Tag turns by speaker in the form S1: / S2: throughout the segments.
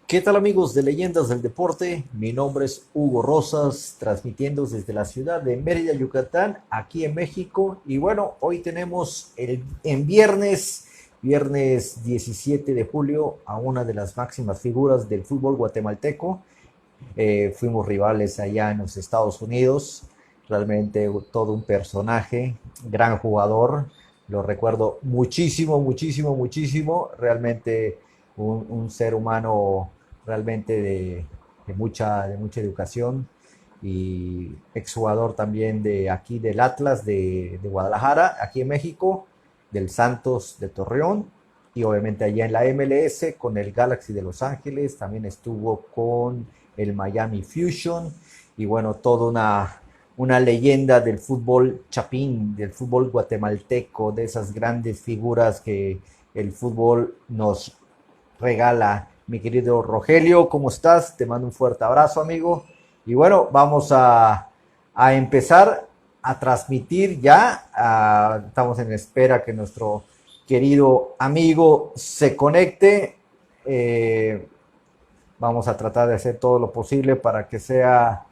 S1: ¿Qué tal amigos de Leyendas del Deporte? Mi nombre es Hugo Rosas, transmitiendo desde la ciudad de Mérida, Yucatán, aquí en México. Y bueno, hoy tenemos en viernes 17 de julio, a una de las máximas figuras del fútbol guatemalteco. Fuimos rivales allá en los Estados Unidos, realmente todo un personaje, gran jugador, lo recuerdo muchísimo, muchísimo, muchísimo, realmente un ser humano realmente de mucha educación y exjugador también de aquí del Atlas de Guadalajara, aquí en México, del Santos de Torreón y obviamente allá en la MLS con el Galaxy de Los Ángeles, también estuvo con el Miami Fusion y bueno, toda una leyenda del fútbol chapín, del fútbol guatemalteco, de esas grandes figuras que el fútbol nos regala. Mi querido Rogelio, ¿cómo estás? Te mando un fuerte abrazo, amigo. Y bueno, vamos a empezar a transmitir ya. Estamos en espera que nuestro querido amigo se conecte. Eh, Vamos a tratar de hacer todo lo posible para que sea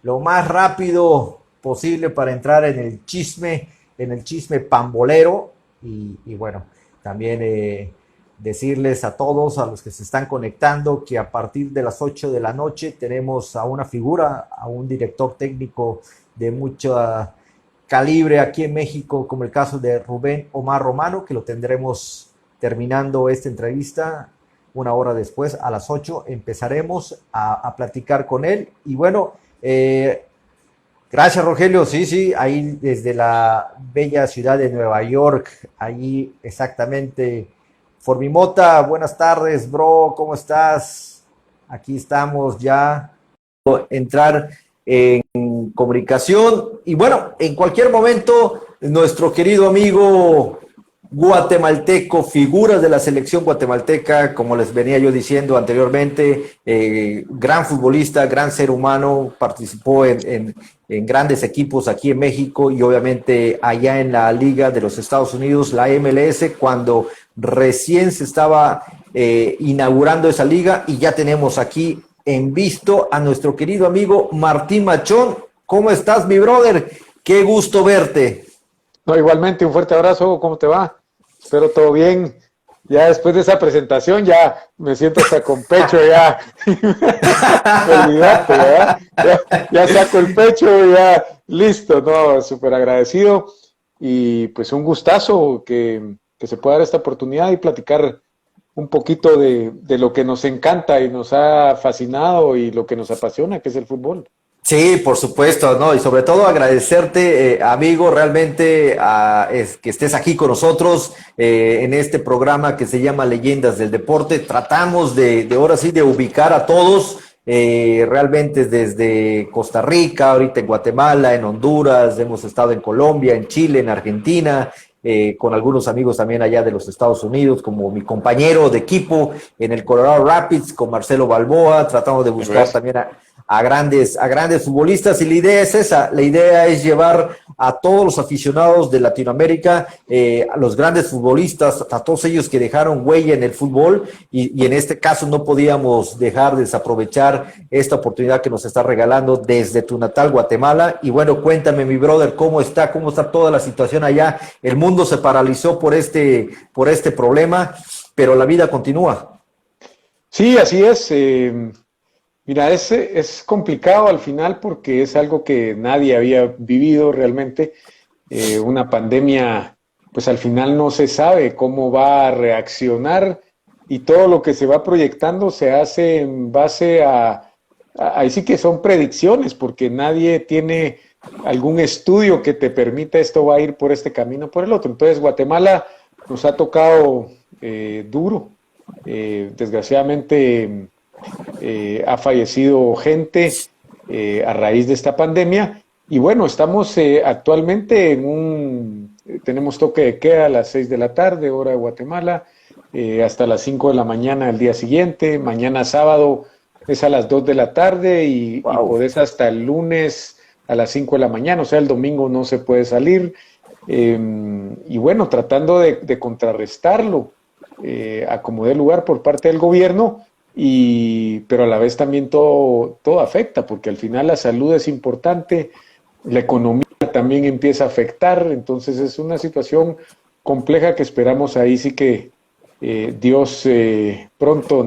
S1: lo más rápido posible para entrar en el chisme pambolero. Y bueno, también decirles a todos, a los que se están conectando, que a partir de las 8 de la noche tenemos a una figura, a un director técnico de mucha calibre aquí en México, como el caso de Rubén Omar Romano, que lo tendremos terminando esta entrevista una hora después, a las 8, empezaremos a platicar con él. Y bueno, gracias Rogelio, sí, sí, ahí desde la bella ciudad de Nueva York, allí exactamente. Formimota, buenas tardes, bro, ¿cómo estás? Aquí estamos ya entrar en comunicación y bueno, en cualquier momento nuestro querido amigo guatemalteco, figuras de la selección guatemalteca, como les venía yo diciendo anteriormente, gran futbolista, gran ser humano, participó en grandes equipos aquí en México y obviamente allá en la Liga de los Estados Unidos, la MLS, cuando recién se estaba inaugurando esa liga y ya tenemos aquí en visto a nuestro querido amigo Martín Machón. ¿Cómo estás, mi brother? Qué gusto verte.
S2: No, igualmente, un fuerte abrazo, Hugo, ¿cómo te va? Espero todo bien. Ya después de esa presentación ya me siento hasta con pecho ya. Olvídate, ¿verdad? Ya saco el pecho, ya listo, no, súper agradecido y pues un gustazo que se pueda dar esta oportunidad y platicar un poquito de lo que nos encanta y nos ha fascinado y lo que nos apasiona, que es el fútbol.
S1: Sí, por supuesto, ¿no? Y sobre todo agradecerte, amigo, realmente que estés aquí con nosotros en este programa que se llama Leyendas del Deporte. Tratamos de ahora sí de ubicar a todos, realmente desde Costa Rica, ahorita en Guatemala, en Honduras, hemos estado en Colombia, en Chile, en Argentina, con algunos amigos también allá de los Estados Unidos, como mi compañero de equipo en el Colorado Rapids, con Marcelo Balboa, tratamos de
S2: Eso
S1: buscar
S2: es.
S1: también a grandes futbolistas y la idea es esa, la idea es llevar a todos los aficionados de Latinoamérica, a los grandes futbolistas, a todos ellos que dejaron huella en el fútbol y en este caso no podíamos dejar de desaprovechar esta oportunidad que nos está regalando desde tu natal Guatemala. Y bueno, cuéntame mi brother, cómo está toda la situación allá. El mundo se paralizó por este problema, pero la vida continúa.
S2: Sí, así es. Mira, es complicado al final porque es algo que nadie había vivido realmente. Una pandemia, pues al final no se sabe cómo va a reaccionar y todo lo que se va proyectando se hace en base ahí sí que son predicciones porque nadie tiene algún estudio que te permita esto va a ir por este camino o por el otro. Entonces Guatemala nos ha tocado duro. Desgraciadamente ha fallecido gente a raíz de esta pandemia y bueno, estamos actualmente tenemos toque de queda a las 6 de la tarde, hora de Guatemala, hasta las 5 de la mañana el día siguiente, mañana sábado es a las 2 de la tarde y
S1: Wow.
S2: podés hasta el lunes a las 5 de la mañana, o sea, el domingo no se puede salir. Y bueno, tratando de contrarrestarlo a como dé lugar por parte del gobierno, pero a la vez también todo afecta, porque al final la salud es importante, la economía también empieza a afectar, entonces es una situación compleja que esperamos ahí sí que Dios pronto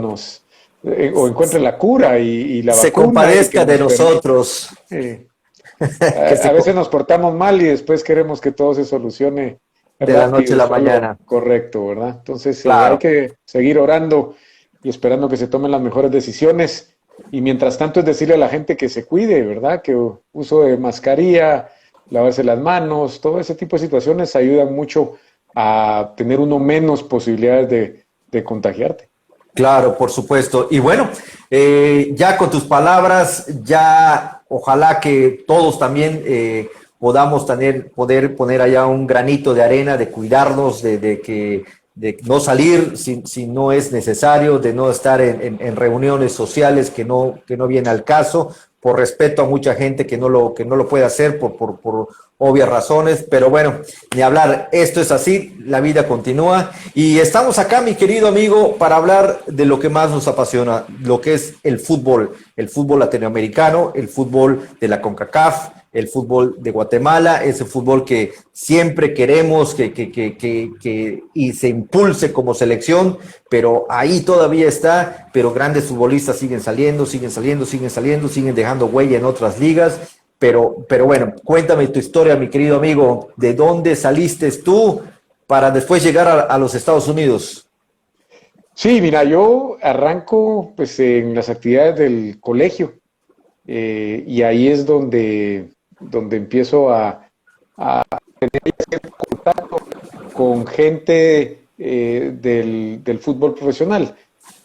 S2: o encuentre la cura y la
S1: Se
S2: vacuna y que
S1: compadezca de
S2: nos permita.
S1: nosotros.
S2: eh,
S1: Que se
S2: a veces nos portamos mal y después queremos que todo se solucione
S1: de la noche a
S2: rápido,
S1: la
S2: solo
S1: mañana.
S2: correcto, ¿verdad? Entonces hay
S1: Claro.
S2: que seguir orando y esperando que se tomen las mejores decisiones. Y mientras tanto es decirle a la gente que se cuide, ¿verdad? Que uso de mascarilla, lavarse las manos, todo ese tipo de situaciones ayudan mucho a tener uno menos posibilidades de contagiarte.
S1: Claro, por supuesto. Y bueno, ya con tus palabras, ya ojalá que todos también podamos poder poner allá un granito de arena, de cuidarnos, de no salir si no es necesario, de no estar en reuniones sociales que no viene al caso, por respeto a mucha gente que no lo puede hacer por obvias razones, pero bueno, ni hablar, esto es así, la vida continúa y estamos acá, mi querido amigo, para hablar de lo que más nos apasiona, lo que es el fútbol latinoamericano, el fútbol de la CONCACAF, el fútbol de Guatemala, ese fútbol que siempre queremos y se impulse como selección, pero ahí todavía está, pero grandes futbolistas siguen saliendo, siguen dejando huella en otras ligas. Pero bueno, cuéntame tu historia, mi querido amigo. ¿De dónde saliste tú para después llegar a los Estados Unidos?
S2: Sí, mira, yo arranco pues en las actividades del colegio y ahí es donde empiezo a contacto con gente del fútbol profesional.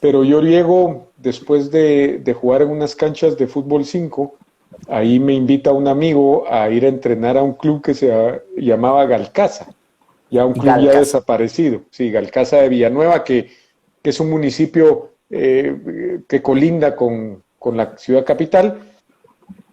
S2: Pero yo llego después de jugar en unas canchas de fútbol 5, ahí me invita un amigo a ir a entrenar a un club que se llamaba Galcaza, ya un club ya
S1: Galcas.
S2: desaparecido, sí, Galcaza de Villanueva, que es un municipio que colinda con la ciudad capital.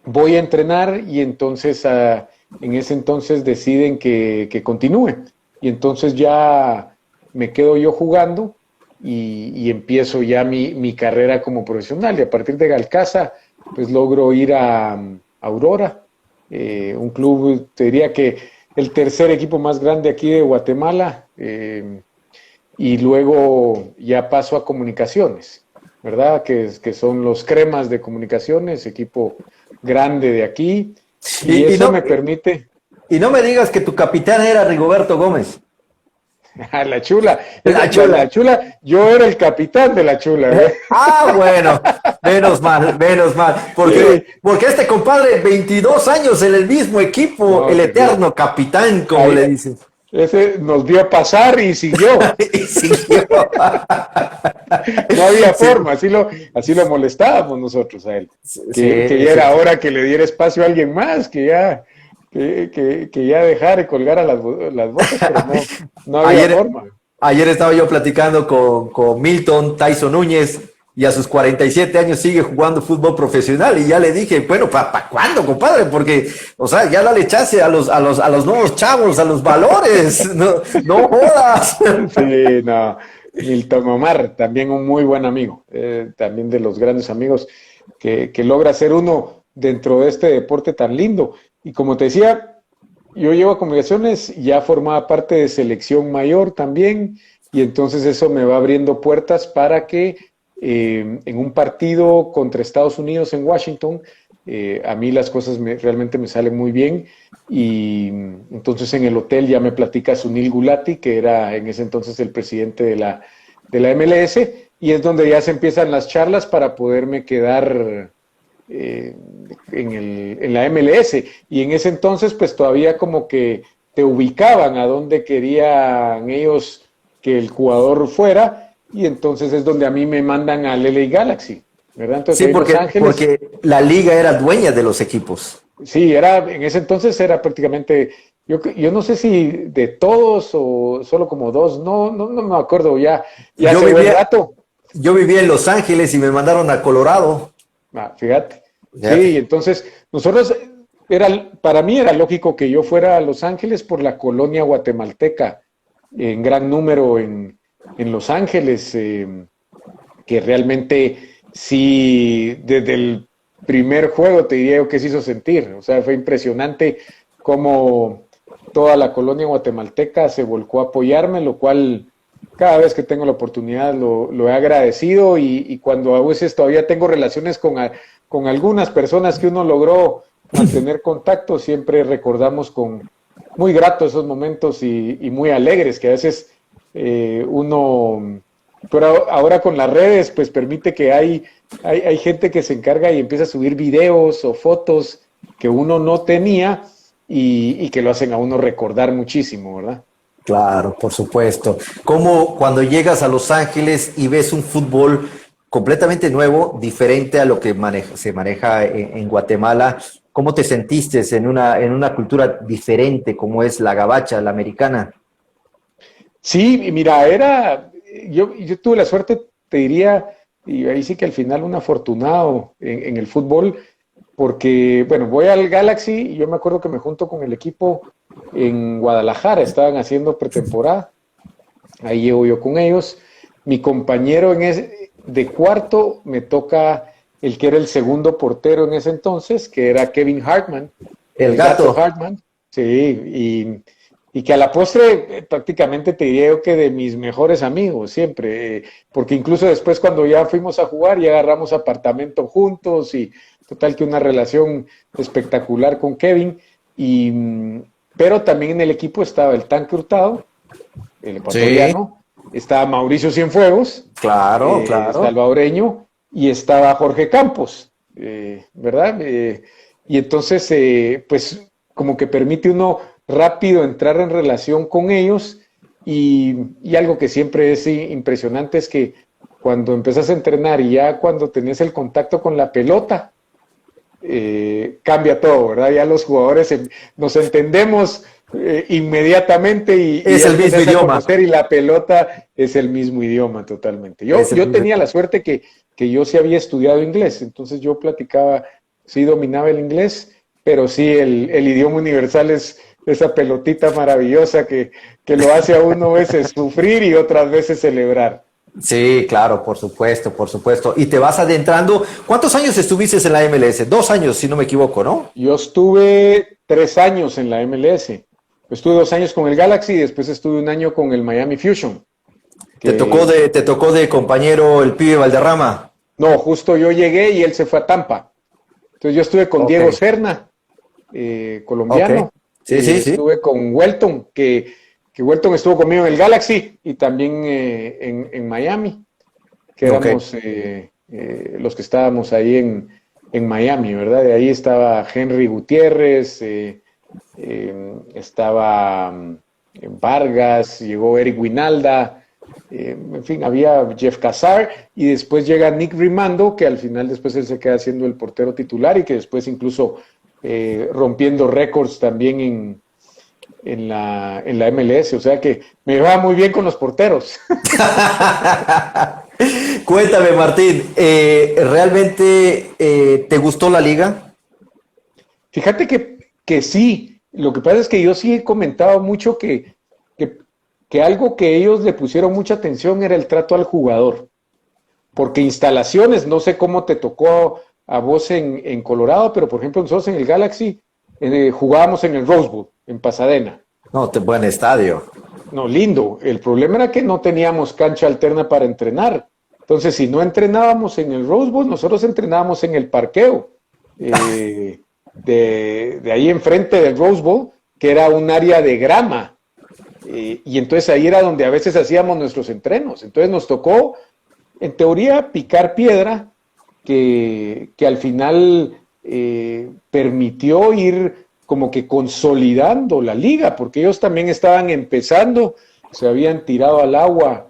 S2: Voy a entrenar y entonces en ese entonces deciden que continúe. Y entonces ya me quedo yo jugando y empiezo ya mi carrera como profesional. Y a partir de Galcaza, pues logro ir a Aurora, un club, te diría que el tercer equipo más grande aquí de Guatemala, y luego ya paso a Comunicaciones, ¿verdad? Que son los Cremas de Comunicaciones, equipo grande de aquí, y
S1: Y, y,
S2: eso
S1: no,
S2: me permite.
S1: y no me digas que tu capitán era Rigoberto Gómez.
S2: La Chula,
S1: La
S2: la
S1: chula.
S2: Chula, yo era el capitán de la Chula, ¿eh?
S1: Bueno, menos mal.
S2: Sí,
S1: Porque este compadre, 22 años en el mismo equipo,
S2: no,
S1: el
S2: sí, sí.
S1: eterno capitán, como
S2: Ahí,
S1: le dicen.
S2: ese nos vio pasar y siguió.
S1: Y siguió.
S2: No había
S1: Sí,
S2: forma, así lo molestábamos nosotros a él.
S1: sí,
S2: Que ya era hora que le diera espacio a alguien más, que ya dejara y colgara las botas, pero no había
S1: Ayer,
S2: forma.
S1: ayer estaba yo platicando con Milton Tyson Núñez y a sus 47 años sigue jugando fútbol profesional y ya le dije, bueno, ¿para cuándo, compadre? Porque, o sea, ya dale chance a los nuevos chavos, a los valores, no jodas.
S2: Sí, no. Milton Omar, también un muy buen amigo, también de los grandes amigos que logra ser uno dentro de este deporte tan lindo. Y como te decía, yo llevo a Comunicaciones, ya formaba parte de selección mayor también, y entonces eso me va abriendo puertas para que en un partido contra Estados Unidos en Washington, a mí las cosas realmente me salen muy bien, y entonces en el hotel ya me platica Sunil Gulati, que era en ese entonces el presidente de la MLS, y es donde ya se empiezan las charlas para poderme quedar en la MLS, y en ese entonces pues todavía como que te ubicaban a donde querían ellos que el jugador fuera, y entonces es donde a mí me mandan al LA Galaxy, ¿verdad? Entonces
S1: Sí,
S2: ahí en Los Ángeles,
S1: porque la liga era dueña de los equipos.
S2: sí, en ese entonces era prácticamente, yo no sé si de todos o solo como dos, no me acuerdo, ya
S1: Yo
S2: hace buen
S1: vivía,
S2: rato.
S1: yo vivía en Los Ángeles y me mandaron a Colorado.
S2: Fíjate. Sí,
S1: Fíjate.
S2: entonces nosotros, para mí era lógico que yo fuera a Los Ángeles por la colonia guatemalteca, en gran número en Los Ángeles, que realmente sí, desde el primer juego te diría yo que se hizo sentir. O sea, fue impresionante cómo toda la colonia guatemalteca se volcó a apoyarme, lo cual cada vez que tengo la oportunidad lo he agradecido y cuando a veces todavía tengo relaciones con algunas personas que uno logró mantener contacto, siempre recordamos con muy gratos esos momentos y muy alegres, que a veces uno, pero ahora con las redes, pues permite que hay gente que se encarga y empieza a subir videos o fotos que uno no tenía y que lo hacen a uno recordar muchísimo, ¿verdad?
S1: Claro, por supuesto. Como cuando llegas a Los Ángeles y ves un fútbol completamente nuevo, diferente a lo que se maneja en Guatemala, ¿cómo te sentiste en una cultura diferente como es la gabacha, la americana?
S2: Sí, y mira, yo tuve la suerte, te diría, y ahí sí que al final un afortunado en el fútbol, porque, bueno, voy al Galaxy y yo me acuerdo que me junto con el equipo en Guadalajara, estaban haciendo pretemporada, ahí llego yo con ellos, mi compañero de cuarto me toca el que era el segundo portero en ese entonces, que era Kevin Hartman,
S1: El
S2: el Gato
S1: gato.
S2: Hartman, sí, y que a la postre prácticamente te diría yo que de mis mejores amigos siempre, porque incluso después cuando ya fuimos a jugar ya agarramos apartamento juntos y total que una relación espectacular con Kevin, pero también en el equipo estaba el Tanque Hurtado, el
S1: Sí,
S2: ecuatoriano, estaba Mauricio Cienfuegos,
S1: claro, claro.
S2: salvadoreño, y estaba Jorge Campos, ¿verdad? Y entonces, pues como que permite uno rápido entrar en relación con ellos y algo que siempre es impresionante es que cuando empezás a entrenar y ya cuando tenés el contacto con la pelota, cambia todo, ¿verdad? Ya los jugadores nos entendemos inmediatamente y
S1: Es
S2: ya
S1: el mismo
S2: empezás a
S1: idioma.
S2: conocer y la pelota es el mismo idioma totalmente.
S1: Es el
S2: Yo
S1: mismo
S2: tenía la
S1: idioma.
S2: suerte que yo sí había estudiado inglés, entonces yo platicaba, sí dominaba el inglés, pero sí el idioma universal es esa pelotita maravillosa que lo hace a uno a veces sufrir y otras veces celebrar.
S1: Sí, claro, por supuesto, por supuesto. Y te vas adentrando. ¿Cuántos años estuviste en la MLS? 2 años, si no me equivoco, ¿no?
S2: Yo estuve 3 años en la MLS. Estuve 2 años con el Galaxy y después estuve un año con el Miami Fusion. Que
S1: Te tocó de compañero el pibe Valderrama.
S2: no, justo yo llegué y él se fue a Tampa. Entonces yo estuve con
S1: Ok,
S2: Diego Serna,
S1: ok.
S2: colombiano.
S1: Sí, sí, sí.
S2: Estuve con Welton, que Welton estuvo conmigo en el Galaxy y también en Miami, que
S1: Ok.
S2: éramos los que estábamos ahí en Miami, ¿verdad? De ahí estaba Henry Gutiérrez, estaba Vargas, llegó Eric Winalda, en fin, había Jeff Casar y después llega Nick Rimando, que al final después él se queda siendo el portero titular y que después incluso rompiendo récords también en la MLS, o sea que me va muy bien con los porteros.
S1: Cuéntame, Martín, ¿realmente te gustó la liga?
S2: Fíjate que sí, lo que pasa es que yo sí he comentado mucho que, que algo que ellos le pusieron mucha atención era el trato al jugador, porque instalaciones, no sé cómo te tocó a vos en Colorado, pero por ejemplo nosotros en el Galaxy jugábamos en el Rose Bowl, en Pasadena.
S1: No, buen estadio.
S2: No, lindo. El problema era que no teníamos cancha alterna para entrenar. Entonces, si no entrenábamos en el Rose Bowl, nosotros entrenábamos en el parqueo de ahí enfrente del Rose Bowl, que era un área de grama. Y entonces ahí era donde a veces hacíamos nuestros entrenos. Entonces nos tocó, en teoría, picar piedra, que al final permitió ir como que consolidando la liga, porque ellos también estaban empezando, se habían tirado al agua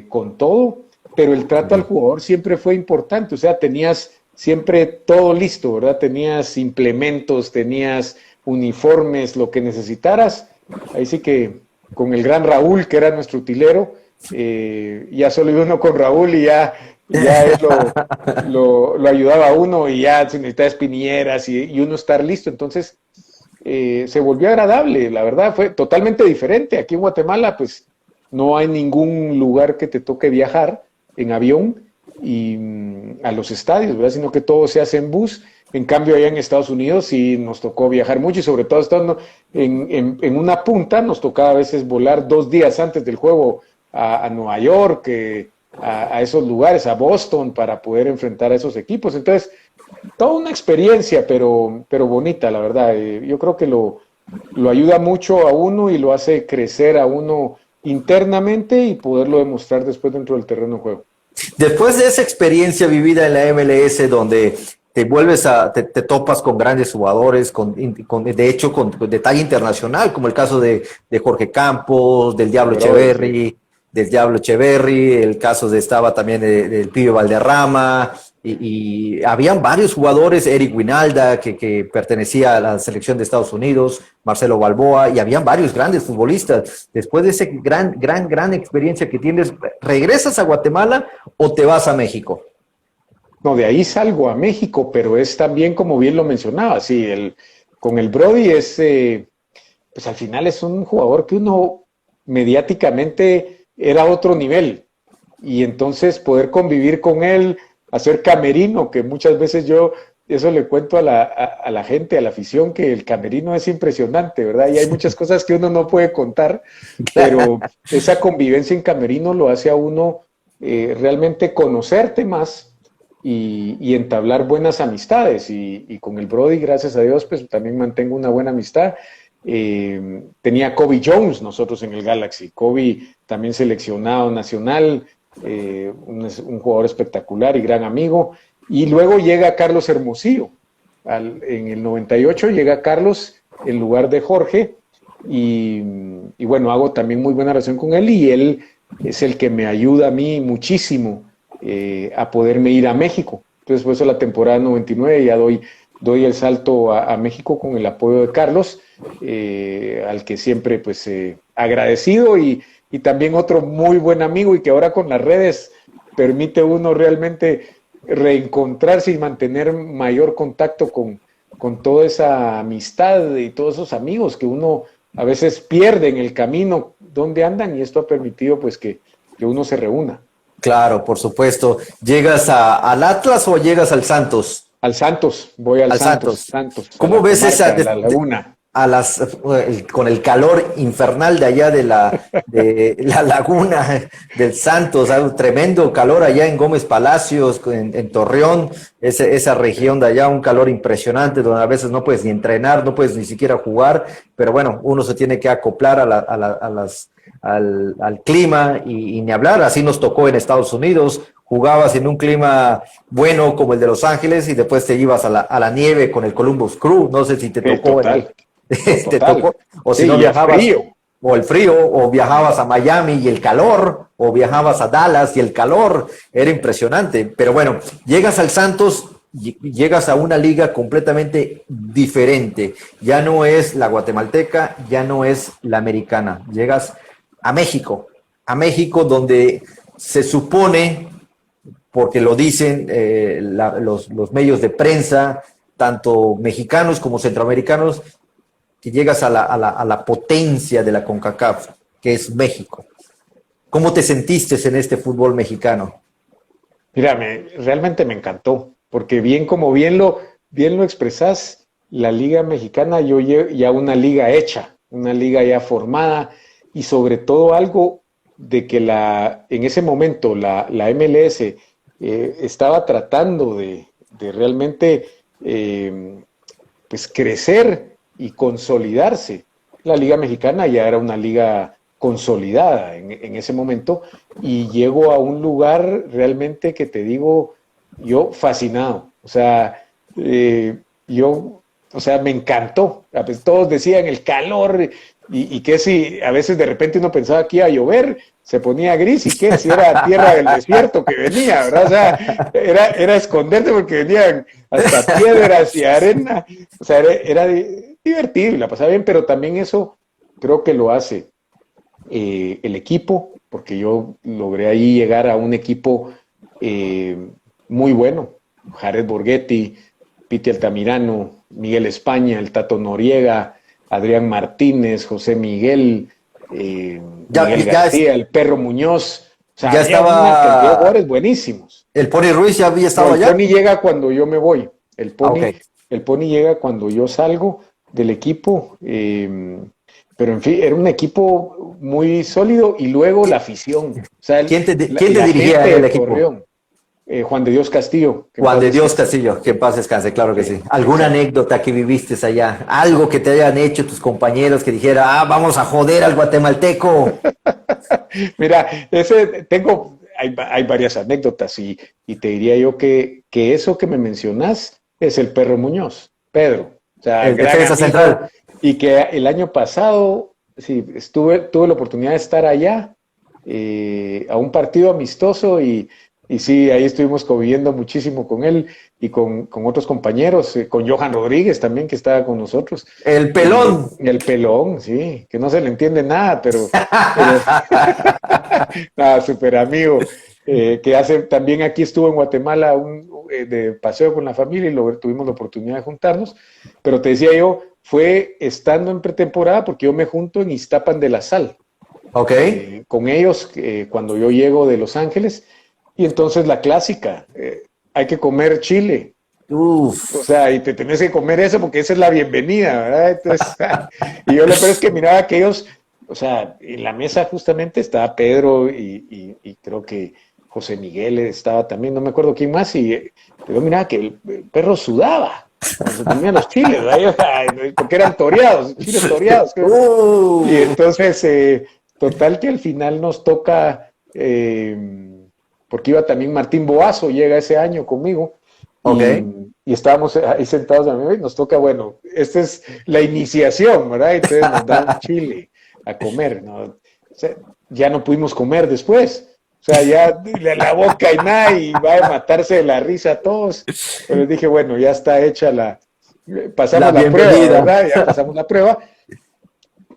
S2: con todo, pero el trato al jugador siempre fue importante, o sea, tenías siempre todo listo, ¿verdad? Tenías implementos, tenías uniformes, lo que necesitaras. Ahí sí que con el gran Raúl, que era nuestro utilero, ya solo iba uno con Raúl y ya él lo ayudaba a uno y ya se necesitaba espinieras y uno estar listo. Entonces se volvió agradable, la verdad, fue totalmente diferente. Aquí en Guatemala, pues no hay ningún lugar que te toque viajar. en avión y a los estadios, ¿verdad? Sino que todo se hace en bus. En cambio, allá en Estados Unidos sí nos tocó viajar mucho y sobre todo estando en una punta, nos tocaba a veces volar 2 días antes del juego a Nueva York, a esos lugares, a Boston, para poder enfrentar a esos equipos. Entonces, toda una experiencia, pero bonita, la verdad. Yo creo que lo ayuda mucho a uno y lo hace crecer a uno internamente y poderlo demostrar después dentro del terreno de juego.
S1: Después de esa experiencia vivida en la MLS, donde te topas con grandes jugadores, de hecho, de talla internacional, como el caso de Jorge Campos, del Diablo Echeverri, el caso estaba también del Pibe Valderrama, y habían varios jugadores, Eric Winalda, que pertenecía a la selección de Estados Unidos, Marcelo Balboa, y habían varios grandes futbolistas. Después de esa gran experiencia que tienes, ¿regresas a Guatemala o te vas a México?
S2: No, de ahí salgo a México, pero es también, como bien lo mencionaba, sí, con el Brody pues al final es un jugador que uno mediáticamente era otro nivel, y entonces poder convivir con él, hacer camerino, que muchas veces eso le cuento a la gente, a la afición, que el camerino es impresionante, ¿verdad? Y hay muchas cosas que uno no puede contar, pero esa convivencia en camerino lo hace a uno realmente conocerte más y entablar buenas amistades. Y con el Brody, gracias a Dios, pues también mantengo una buena amistad. Tenía Kobe Jones nosotros en el Galaxy, Kobe también seleccionado nacional, un jugador espectacular y gran amigo. Y luego llega Carlos Hermosillo, en el 98 llega Carlos en lugar de Jorge, y bueno, hago también muy buena relación con él, y él es el que me ayuda a mí muchísimo a poderme ir a México. Entonces, por eso la temporada 99 ya doy el salto a México con el apoyo de Carlos, al que siempre pues agradecido, y también otro muy buen amigo, y que ahora con las redes permite uno realmente reencontrarse y mantener mayor contacto con toda esa amistad y todos esos amigos que uno a veces pierde en el camino donde andan, y esto ha permitido pues que uno se reúna.
S1: Claro, por supuesto. ¿Llegas al Atlas o llegas al Santos?
S2: Al Santos, voy al Santos.
S1: ¿Cómo ves esa
S2: la Laguna?
S1: Con el calor infernal de allá de la laguna del Santos, hay un tremendo calor allá en Gómez Palacios, en Torreón, esa región de allá, un calor impresionante, donde a veces no puedes ni entrenar, no puedes ni siquiera jugar, pero bueno, uno se tiene que acoplar al clima, y ni hablar. Así nos tocó en Estados Unidos. Jugabas en un clima bueno como el de Los Ángeles y después te ibas a la nieve con el Columbus Crew. No sé si te tocó. Te tocó, o si sí, no viajabas, o el frío, o viajabas a Miami y el calor, o viajabas a Dallas y el calor. Era impresionante. Pero bueno, llegas al Santos, llegas a una liga completamente diferente. Ya no es la guatemalteca, ya no es la americana. Llegas a México donde se supone, porque lo dicen los medios de prensa, tanto mexicanos como centroamericanos, que llegas a la potencia de la CONCACAF, que es México. ¿Cómo te sentiste en este fútbol mexicano?
S2: Mira, realmente me encantó, porque bien lo expresás, la Liga Mexicana, yo ya una liga hecha, una liga ya formada, y sobre todo algo de que en ese momento la MLS estaba tratando de realmente pues crecer y consolidarse. La Liga Mexicana ya era una liga consolidada en ese momento, y llego a un lugar realmente que te digo, yo fascinado. O sea, me encantó. Todos decían el calor, y que si a veces de repente uno pensaba que iba a llover, se ponía gris, y que si era tierra del desierto que venía, ¿verdad? O sea, era esconderte porque venían hasta piedras y arena. O sea, era divertido y la pasaba bien, pero también eso creo que lo hace el equipo, porque yo logré ahí llegar a un equipo muy bueno. Jared Borghetti, Piti Altamirano, Miguel España, el Tato Noriega, Adrián Martínez, José Miguel, Miguel García, el Perro Muñoz. O sea,
S1: Ya
S2: había una cantidad de
S1: estaba,
S2: jugadores buenísimos.
S1: el Pony Ruiz ya había
S2: No,
S1: estado
S2: el
S1: allá.
S2: Pony llega cuando yo me voy.
S1: Ah, ok.
S2: El Pony llega cuando yo salgo del equipo. Pero en fin, era un equipo muy sólido y luego la afición, o sea,
S1: Quién te
S2: la
S1: dirigía
S2: gente
S1: en el
S2: de
S1: equipo?
S2: Torreón, Juan de Dios Castillo, que en
S1: Juan
S2: paz
S1: de Dios
S2: descanse.
S1: Castillo, que en paz descanse, claro que sí.
S2: Sí,
S1: ¿Alguna
S2: exacto.
S1: anécdota que viviste allá? Algo que te hayan hecho tus compañeros que dijera, vamos a joder al guatemalteco.
S2: Mira, hay varias anécdotas y te diría yo que eso que me mencionas es el Perro Muñoz, Pedro, o sea,
S1: El
S2: gran
S1: defensa
S2: amigo
S1: central.
S2: y que el año pasado, sí, tuve la oportunidad de estar allá a un partido amistoso y sí, ahí estuvimos conviviendo muchísimo con él y con otros compañeros, con Johan Rodríguez también que estaba con nosotros.
S1: El pelón.
S2: El pelón, sí, que no se le entiende nada, pero nada, súper amigo, que hace, también aquí estuvo en Guatemala de paseo con la familia y tuvimos la oportunidad de juntarnos, pero te decía yo, fue estando en pretemporada porque yo me junto en Iztapan de la Sal,
S1: Ok.
S2: con ellos cuando yo llego de Los Ángeles, y entonces la clásica, hay que comer chile, o
S1: Uf.
S2: sea, y te tenés que comer eso porque esa es la bienvenida, ¿verdad? Entonces, y yo lo peor es que miraba que ellos, o sea, en la mesa justamente estaba Pedro y creo que José Miguel estaba también, no me acuerdo quién más, pero miraba que el perro sudaba cuando se comían los chiles, ¿verdad? Porque eran toreados, chiles toreados. Y
S1: Uh.
S2: entonces, total que al final nos toca, porque iba también Martín Boazo, llega ese año conmigo,
S1: Ok.
S2: y estábamos ahí sentados a mí, y nos toca, bueno, esta es la iniciación, ¿verdad? Entonces nos da un chile a comer, ¿no? O sea, ya no pudimos comer después. O sea, ya la boca y nada, y va a matarse de la risa a todos. Pero dije, bueno, ya está hecha
S1: La
S2: pasamos la prueba,
S1: bienvenida.
S2: ¿verdad? Ya pasamos la prueba.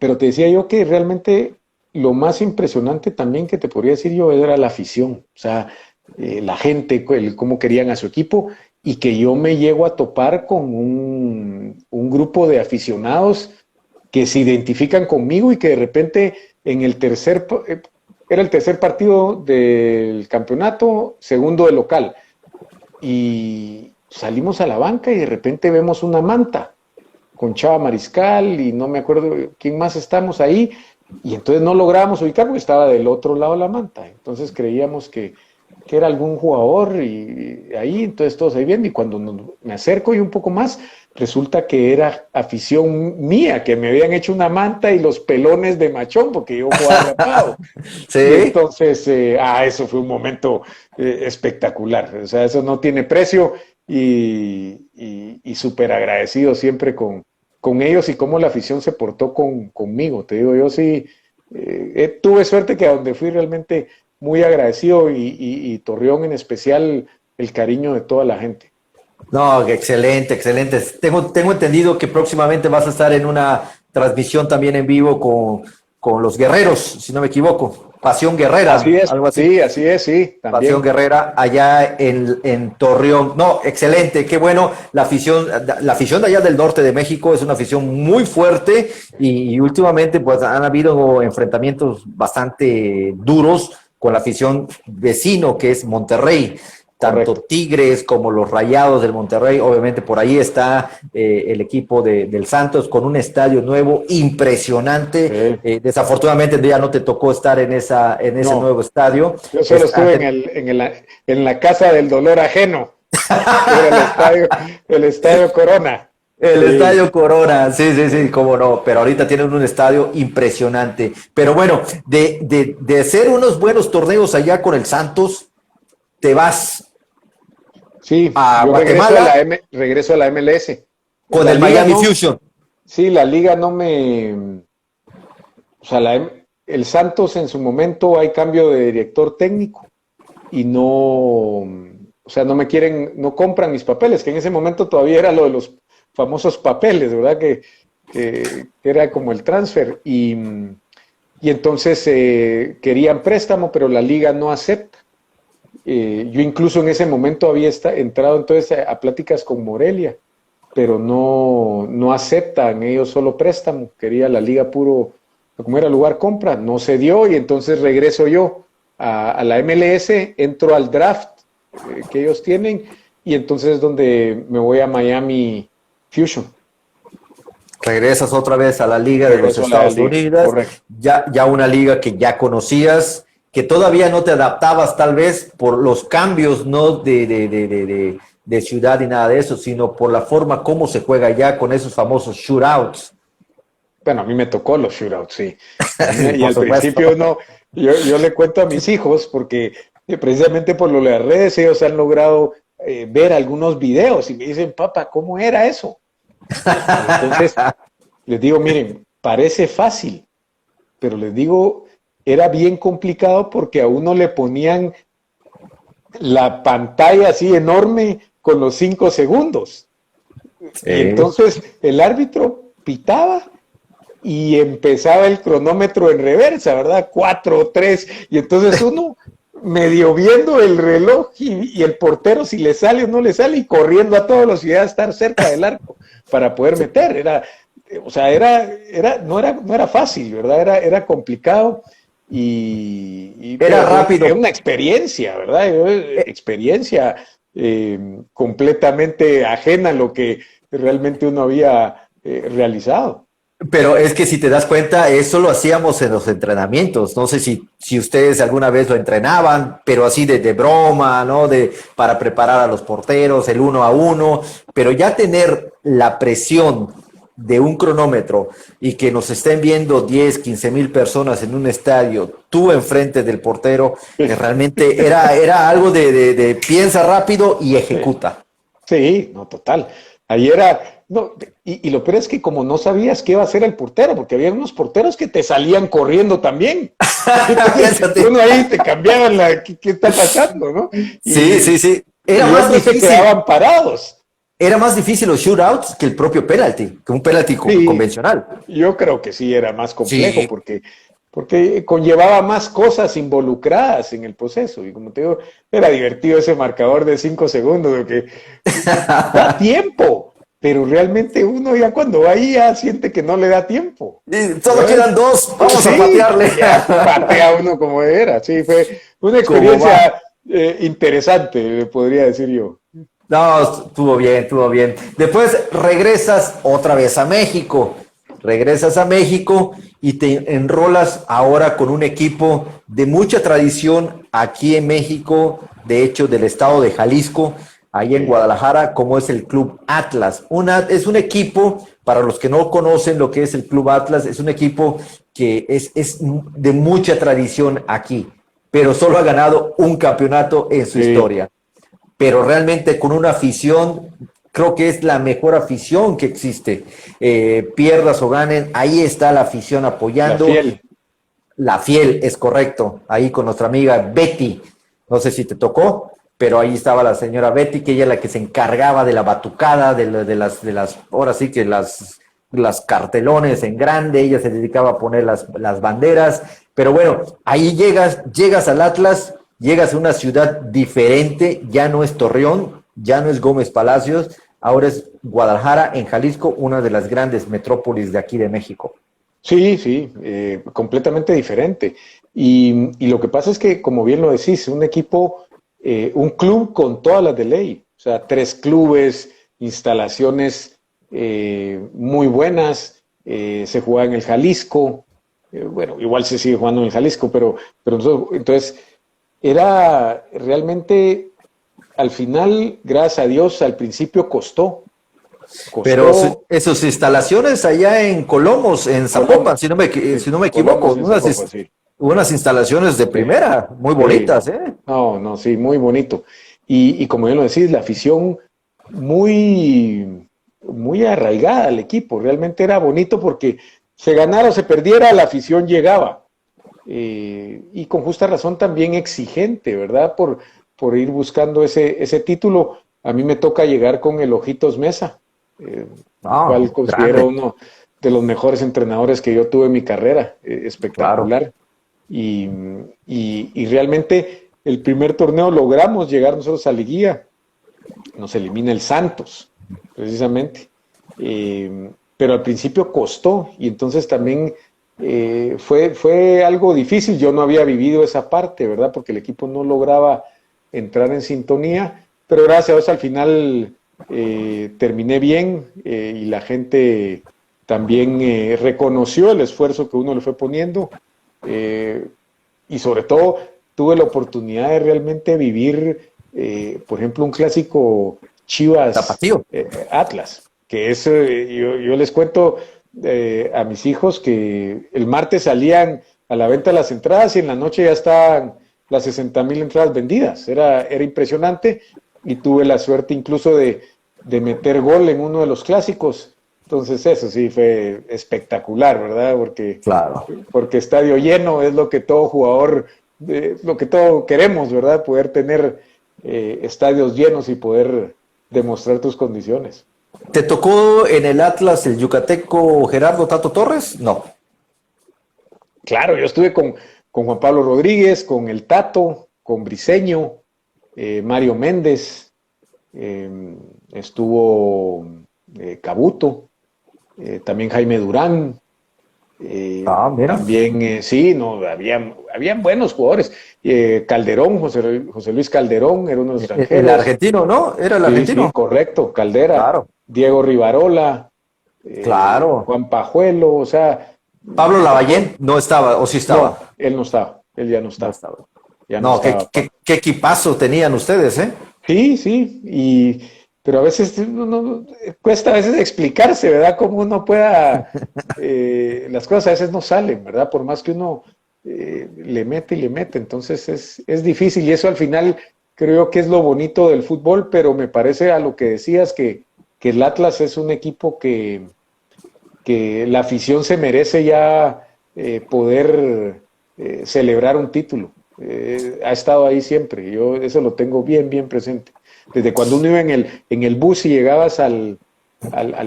S2: Pero te decía yo que realmente lo más impresionante también que te podría decir yo era la afición, o sea, la gente, cómo querían a su equipo y que yo me llego a topar con un grupo de aficionados que se identifican conmigo y que de repente en era el tercer partido del campeonato, segundo de local, y salimos a la banca y de repente vemos una manta con Chava Mariscal y no me acuerdo quién más estamos ahí, y entonces no logramos ubicar porque estaba del otro lado de la manta, entonces creíamos que era algún jugador y ahí, entonces todos ahí viendo, y cuando me acerco y un poco más, resulta que era afición mía, que me habían hecho una manta y los pelones de machón, porque yo jugaba rapado. Y
S1: Sí.
S2: entonces, eso fue un momento espectacular, o sea, eso no tiene precio y súper agradecido siempre con ellos y cómo la afición se portó conmigo. Te digo, yo sí tuve suerte que a donde fui realmente muy agradecido y Torreón en especial el cariño de toda la gente.
S1: No, excelente, excelente. Tengo entendido que próximamente vas a estar en una transmisión también en vivo con los guerreros, si no me equivoco. Pasión
S2: Así
S1: Guerrera,
S2: es,
S1: algo así.
S2: sí,
S1: Pasión
S2: también.
S1: Guerrera allá en Torreón. No, excelente, qué bueno. La afición de allá del norte de México es una afición muy fuerte y últimamente pues han habido enfrentamientos bastante duros con la afición vecino que es Monterrey. Tanto
S2: Correcto.
S1: Tigres como los Rayados del Monterrey, obviamente por ahí está el equipo del Santos con un estadio nuevo impresionante.
S2: Sí.
S1: Desafortunadamente ya no te tocó estar en ese
S2: No,
S1: nuevo estadio.
S2: yo solo
S1: Es,
S2: estuve en la casa del dolor ajeno, que era el estadio Corona.
S1: el
S2: Sí,
S1: Estadio Corona, sí, sí, sí, cómo no, pero ahorita tienen un estadio impresionante. Pero bueno, de hacer unos buenos torneos allá con el Santos, te vas
S2: sí,
S1: a
S2: yo
S1: Guatemala
S2: regreso a la MLS.
S1: con
S2: La
S1: el
S2: liga
S1: Miami
S2: no,
S1: Fusion.
S2: sí, la liga no o sea, el Santos en su momento hay cambio de director técnico y no, o sea, no me quieren, no compran mis papeles, que en ese momento todavía era lo de los famosos papeles, ¿verdad? Que era como el transfer y entonces querían préstamo, pero la liga no acepta. Yo incluso en ese momento había entrado entonces a pláticas con Morelia, pero no aceptan ellos solo préstamo, quería la liga puro, como era lugar compra, no se dio y entonces regreso yo a la MLS, entro al draft que ellos tienen, y entonces es donde me voy a Miami Fusion.
S1: Regresas otra vez a la Liga de los Estados Unidos,
S2: correcto.
S1: ya una liga que ya conocías, que todavía no te adaptabas tal vez por los cambios, no de ciudad ni nada de eso, sino por la forma como se juega ya con esos famosos shootouts.
S2: Bueno, a mí me tocó los shootouts, sí. Y al principio no, yo le cuento a mis hijos, porque precisamente por lo de las redes ellos han logrado ver algunos videos y me dicen, papá, ¿cómo era eso? Entonces les digo, miren, parece fácil, pero les digo, era bien complicado porque a uno le ponían la pantalla así enorme con los 5 segundos. Sí. Y entonces el árbitro pitaba y empezaba el cronómetro en reversa, ¿verdad? 4, 3, y entonces uno medio viendo el reloj y el portero si le sale o no le sale y corriendo a toda velocidad a estar cerca del arco para poder meter. No era fácil, ¿verdad? Era complicado y
S1: era rápido.
S2: Era una experiencia, ¿verdad? Experiencia completamente ajena a lo que realmente uno había realizado.
S1: Pero es que si te das cuenta, eso lo hacíamos en los entrenamientos. No sé si ustedes alguna vez lo entrenaban, pero así de broma, ¿no? Para preparar a los porteros, el 1 a 1. Pero ya tener la presión de un cronómetro y que nos estén viendo 10, 15 mil personas en un estadio, tú enfrente del portero, que realmente era algo de piensa rápido y ejecuta.
S2: Sí, no, total. Ahí era... No, y lo peor es que como no sabías qué iba a hacer el portero, porque había unos porteros que te salían corriendo también. Entonces, uno ahí te cambiaban ¿qué está pasando, no?
S1: Sí.
S2: Era más difícil. Se quedaban parados.
S1: Era más difícil los shootouts que el propio penalty, que un penalty convencional.
S2: Yo creo que sí era más complejo, porque conllevaba más cosas involucradas en el proceso. Y como te digo, era divertido ese marcador de 5 segundos, porque da tiempo. Pero realmente uno ya cuando va ahí ya siente que no le da tiempo.
S1: Solo quedan 2, vamos a patearle.
S2: Ya patea uno como era. Sí, fue una experiencia interesante, podría decir yo.
S1: No, estuvo bien. Después regresas otra vez a México. Y te enrolas ahora con un equipo de mucha tradición aquí en México, de hecho del estado de Jalisco, ahí en Guadalajara, como es el Club Atlas. Es un equipo, para los que no conocen lo que es el Club Atlas, es un equipo que es de mucha tradición aquí, pero solo ha ganado un campeonato en su historia. Pero realmente con una afición, creo que es la mejor afición que existe. Pierdas o ganen, ahí está la afición apoyando. La fiel, es correcto. Ahí con nuestra amiga Betty, no sé si te tocó, pero ahí estaba la señora Betty, que ella es la que se encargaba de la batucada, de las ahora sí que las cartelones en grande, ella se dedicaba a poner las banderas, pero bueno, ahí llegas al Atlas, llegas a una ciudad diferente, ya no es Torreón, ya no es Gómez Palacios, ahora es Guadalajara, en Jalisco, una de las grandes metrópolis de aquí de México.
S2: Sí, completamente diferente. Y lo que pasa es que, como bien lo decís, un equipo... un club con todas las de ley, o sea, 3 clubes, instalaciones muy buenas, se jugaba en el Jalisco, bueno, igual se sigue jugando en el Jalisco, pero entonces era realmente, al final, gracias a Dios, al principio costó.
S1: Pero esas instalaciones allá en Colomos, en Zapopan, si no me equivoco, unas instalaciones de primera, muy bonitas, ¿eh?
S2: No, sí, muy bonito. Y como bien lo decís, la afición muy, muy arraigada al equipo. Realmente era bonito porque se ganara o se perdiera, la afición llegaba. Y con justa razón también exigente, ¿verdad? Por ir buscando ese título. A mí me toca llegar con el Ojitos Mesa, cual considero uno de los mejores entrenadores que yo tuve en mi carrera. Espectacular. Claro. Y realmente el primer torneo logramos llegar nosotros a liguilla, nos elimina el Santos precisamente, pero al principio costó, y entonces también fue algo difícil. Yo no había vivido esa parte, ¿verdad? Porque el equipo no lograba entrar en sintonía, pero gracias a Dios al final terminé bien y la gente también reconoció el esfuerzo que uno le fue poniendo y sobre todo tuve la oportunidad de realmente vivir, por ejemplo, un clásico Chivas Atlas, que es, yo les cuento a mis hijos que el martes salían a la venta las entradas y en la noche ya estaban las 60,000 entradas vendidas. Era impresionante y tuve la suerte incluso de meter gol en uno de los clásicos. Entonces eso sí fue espectacular, ¿verdad? Porque estadio lleno es lo que todo jugador, lo que todos queremos, ¿verdad? Poder tener estadios llenos y poder demostrar tus condiciones.
S1: ¿Te tocó en el Atlas el yucateco Gerardo Tato Torres? No.
S2: Claro, yo estuve con Juan Pablo Rodríguez, con el Tato, con Briseño, Mario Méndez, estuvo Cabuto, también Jaime Durán.
S1: Mira.
S2: También, sí, no, habían buenos jugadores. Calderón, José Luis Calderón, era uno de los extranjeros.
S1: El argentino, ¿no? Era el argentino.
S2: Sí, correcto, Caldera.
S1: Claro.
S2: Diego Rivarola.
S1: Claro.
S2: Juan Pajuelo, o sea.
S1: Pablo Lavallén no estaba, o sí estaba.
S2: No, él no estaba, él ya no estaba.
S1: No estaba.
S2: Ya no estaba.
S1: ¿Qué equipazo tenían ustedes, eh?
S2: Sí, pero a veces cuesta a veces explicarse, ¿verdad? Cómo uno pueda, las cosas a veces no salen, ¿verdad? Por más que uno le mete y le mete, entonces es difícil y eso al final creo que es lo bonito del fútbol, pero me parece a lo que decías que el Atlas es un equipo que la afición se merece ya poder celebrar un título. Ha estado ahí siempre, yo eso lo tengo bien presente. Desde cuando uno iba en el bus y llegabas al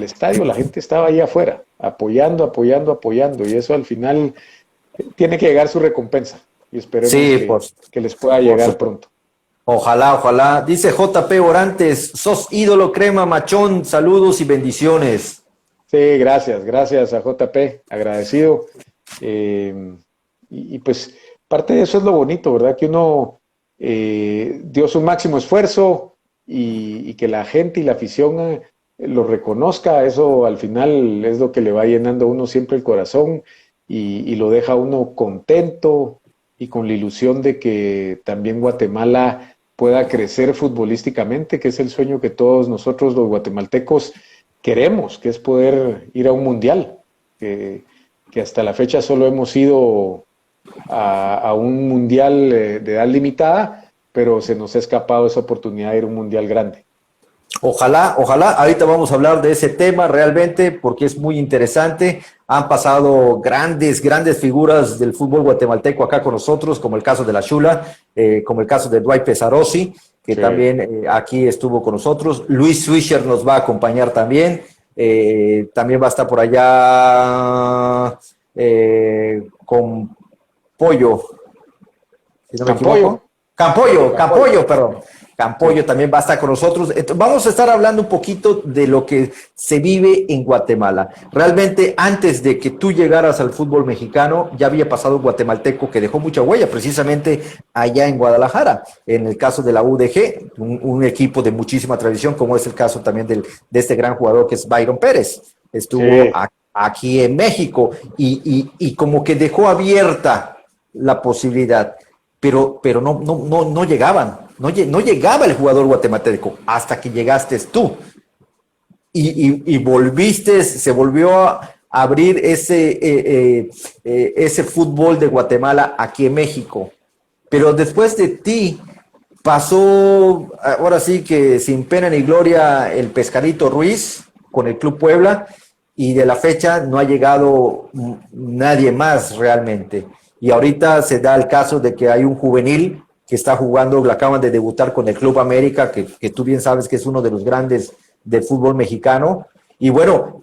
S2: estadio, la gente estaba ahí afuera, apoyando, y eso al final tiene que llegar su recompensa, y esperemos que les pueda llegar pronto.
S1: Ojalá. Dice JP Orantes, sos ídolo crema machón, saludos y bendiciones.
S2: Sí, gracias a JP, agradecido. Y pues parte de eso es lo bonito, ¿verdad? Que uno dio su máximo esfuerzo y que la gente y la afición lo reconozca, eso al final es lo que le va llenando a uno siempre el corazón y lo deja a uno contento y con la ilusión de que también Guatemala pueda crecer futbolísticamente, que es el sueño que todos nosotros los guatemaltecos queremos, que es poder ir a un mundial, que hasta la fecha solo hemos ido a un mundial de edad limitada, pero se nos ha escapado esa oportunidad de ir a un mundial grande.
S1: Ojalá, ahorita vamos a hablar de ese tema realmente porque es muy interesante. Han pasado grandes figuras del fútbol guatemalteco acá con nosotros, como el caso de la Chula, como el caso de Dwight Pesarosi, que también aquí estuvo con nosotros. Luis Swisher nos va a acompañar también. También va a estar por allá con Pollo. Si no me equivoco. Campollo, perdón. Campollo también va a estar con nosotros. Vamos a estar hablando un poquito de lo que se vive en Guatemala. Realmente, antes de que tú llegaras al fútbol mexicano, ya había pasado un guatemalteco que dejó mucha huella, precisamente allá en Guadalajara, en el caso de la UDG, un equipo de muchísima tradición, como es el caso también de este gran jugador que es Byron Pérez. Estuvo aquí en México y como que dejó abierta la posibilidad, pero no llegaban. No llegaba el jugador guatemalteco hasta que llegaste tú y volviste, se volvió a abrir ese fútbol de Guatemala aquí en México. Pero después de ti pasó, ahora sí que sin pena ni gloria, el Pescadito Ruiz con el Club Puebla y de la fecha no ha llegado nadie más realmente. Y ahorita se da el caso de que hay un juvenil que está jugando, le acaban de debutar con el Club América, que tú bien sabes que es uno de los grandes del fútbol mexicano. Y bueno,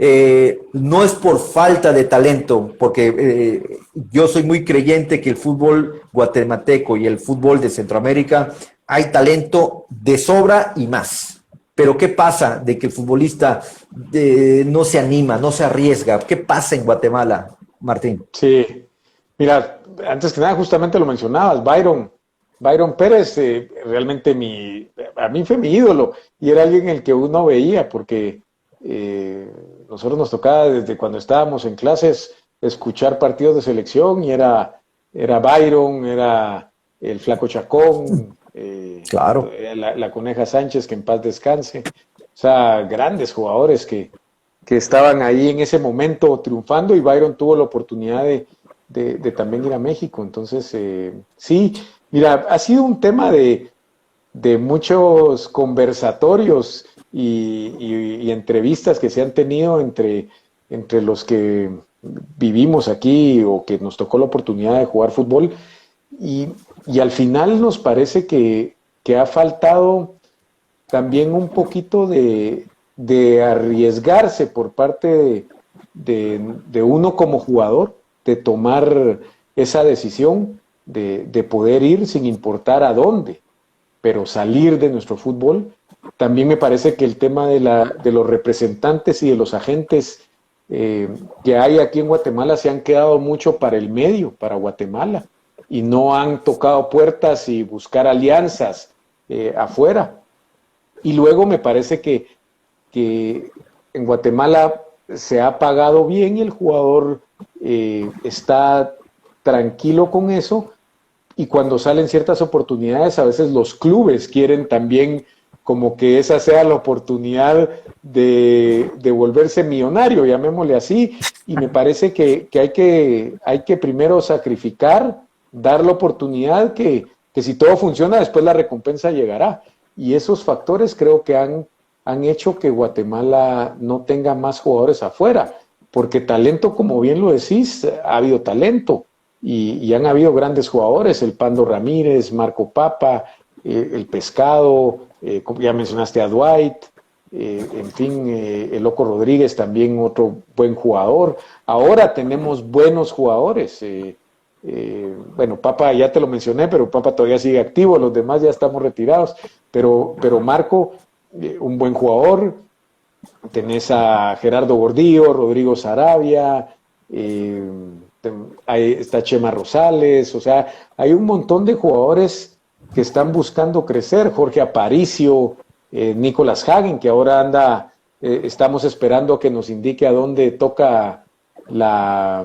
S1: no es por falta de talento, porque yo soy muy creyente que el fútbol guatemalteco y el fútbol de Centroamérica hay talento de sobra y más. Pero ¿qué pasa de que el futbolista no se anima, no se arriesga? ¿Qué pasa en Guatemala? Martín.
S2: Sí, mira, antes que nada, justamente lo mencionabas, Byron Pérez, realmente a mí fue mi ídolo y era alguien en el que uno veía, porque nosotros nos tocaba desde cuando estábamos en clases escuchar partidos de selección y era Byron, era el Flaco Chacón,
S1: Claro.
S2: la Coneja Sánchez, que en paz descanse, o sea, grandes jugadores que estaban ahí en ese momento triunfando y Byron tuvo la oportunidad de también ir a México. Entonces, sí, mira, ha sido un tema de muchos conversatorios y entrevistas que se han tenido entre los que vivimos aquí o que nos tocó la oportunidad de jugar fútbol y, y al final nos parece que ha faltado también un poquito de arriesgarse por parte de uno como jugador, de tomar esa decisión de poder ir sin importar a dónde, pero salir de nuestro fútbol. También me parece que el tema de los representantes y de los agentes que hay aquí en Guatemala se han quedado mucho para el medio, para Guatemala, y no han tocado puertas y buscar alianzas afuera. Y luego me parece que en Guatemala se ha pagado bien y el jugador está tranquilo con eso, y cuando salen ciertas oportunidades a veces los clubes quieren también como que esa sea la oportunidad de volverse millonario, llamémosle así, y me parece que hay que primero sacrificar, dar la oportunidad que si todo funciona después la recompensa llegará, y esos factores creo que han hecho que Guatemala no tenga más jugadores afuera, porque talento, como bien lo decís, ha habido talento y han habido grandes jugadores, el Pando Ramírez, Marco Papa, el Pescado, ya mencionaste a Dwight, en fin, el Loco Rodríguez también otro buen jugador. Ahora tenemos buenos jugadores. Bueno, Papa ya te lo mencioné, pero Papa todavía sigue activo, los demás ya estamos retirados, pero Marco, un buen jugador. Tenés a Gerardo Gordillo, Rodrigo Sarabia, ahí está Chema Rosales, o sea, hay un montón de jugadores que están buscando crecer, Jorge Aparicio, Nicolás Hagen, que ahora anda, estamos esperando que nos indique a dónde toca a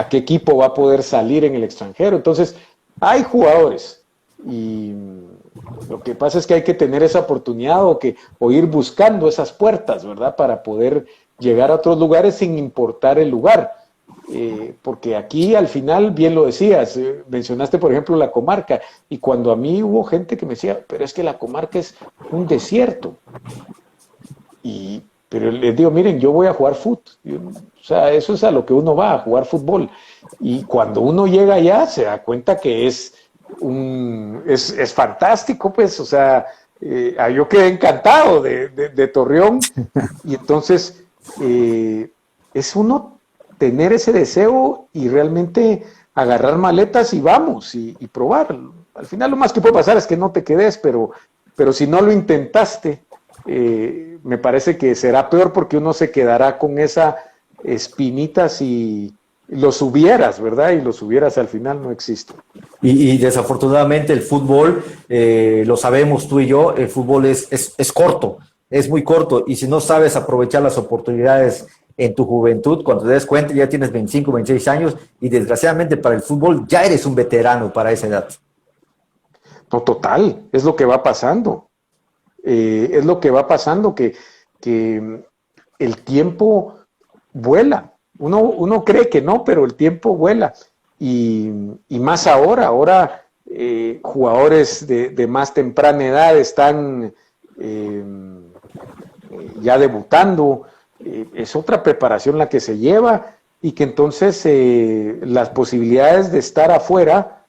S2: qué equipo va a poder salir en el extranjero. Entonces, hay jugadores y lo que pasa es que hay que tener esa oportunidad o ir buscando esas puertas, ¿verdad? Para poder llegar a otros lugares sin importar el lugar. Porque aquí al final, bien lo decías, mencionaste por ejemplo la comarca, y cuando a mí hubo gente que me decía, pero es que la comarca es un desierto. Pero les digo, miren, yo voy a jugar fútbol. O sea, eso es a lo que uno va, a jugar fútbol. Y cuando uno llega allá se da cuenta que es fantástico, pues, o sea, yo quedé encantado de Torreón, y entonces es uno tener ese deseo y realmente agarrar maletas y vamos, y probar. Al final lo más que puede pasar es que no te quedes, pero si no lo intentaste, me parece que será peor, porque uno se quedará con esa espinita si los hubieras, ¿verdad? Y los hubieras al final no existen.
S1: Y desafortunadamente el fútbol, lo sabemos tú y yo, el fútbol es corto, es muy corto, y si no sabes aprovechar las oportunidades en tu juventud, cuando te des cuenta ya tienes 25, 26 años, y desgraciadamente para el fútbol ya eres un veterano para esa edad.
S2: No, total, es lo que va pasando. Es lo que va pasando, que el tiempo vuela. Uno cree que no, pero el tiempo vuela. Y más ahora jugadores de más temprana edad están ya debutando. Es otra preparación la que se lleva, y que entonces las posibilidades de estar afuera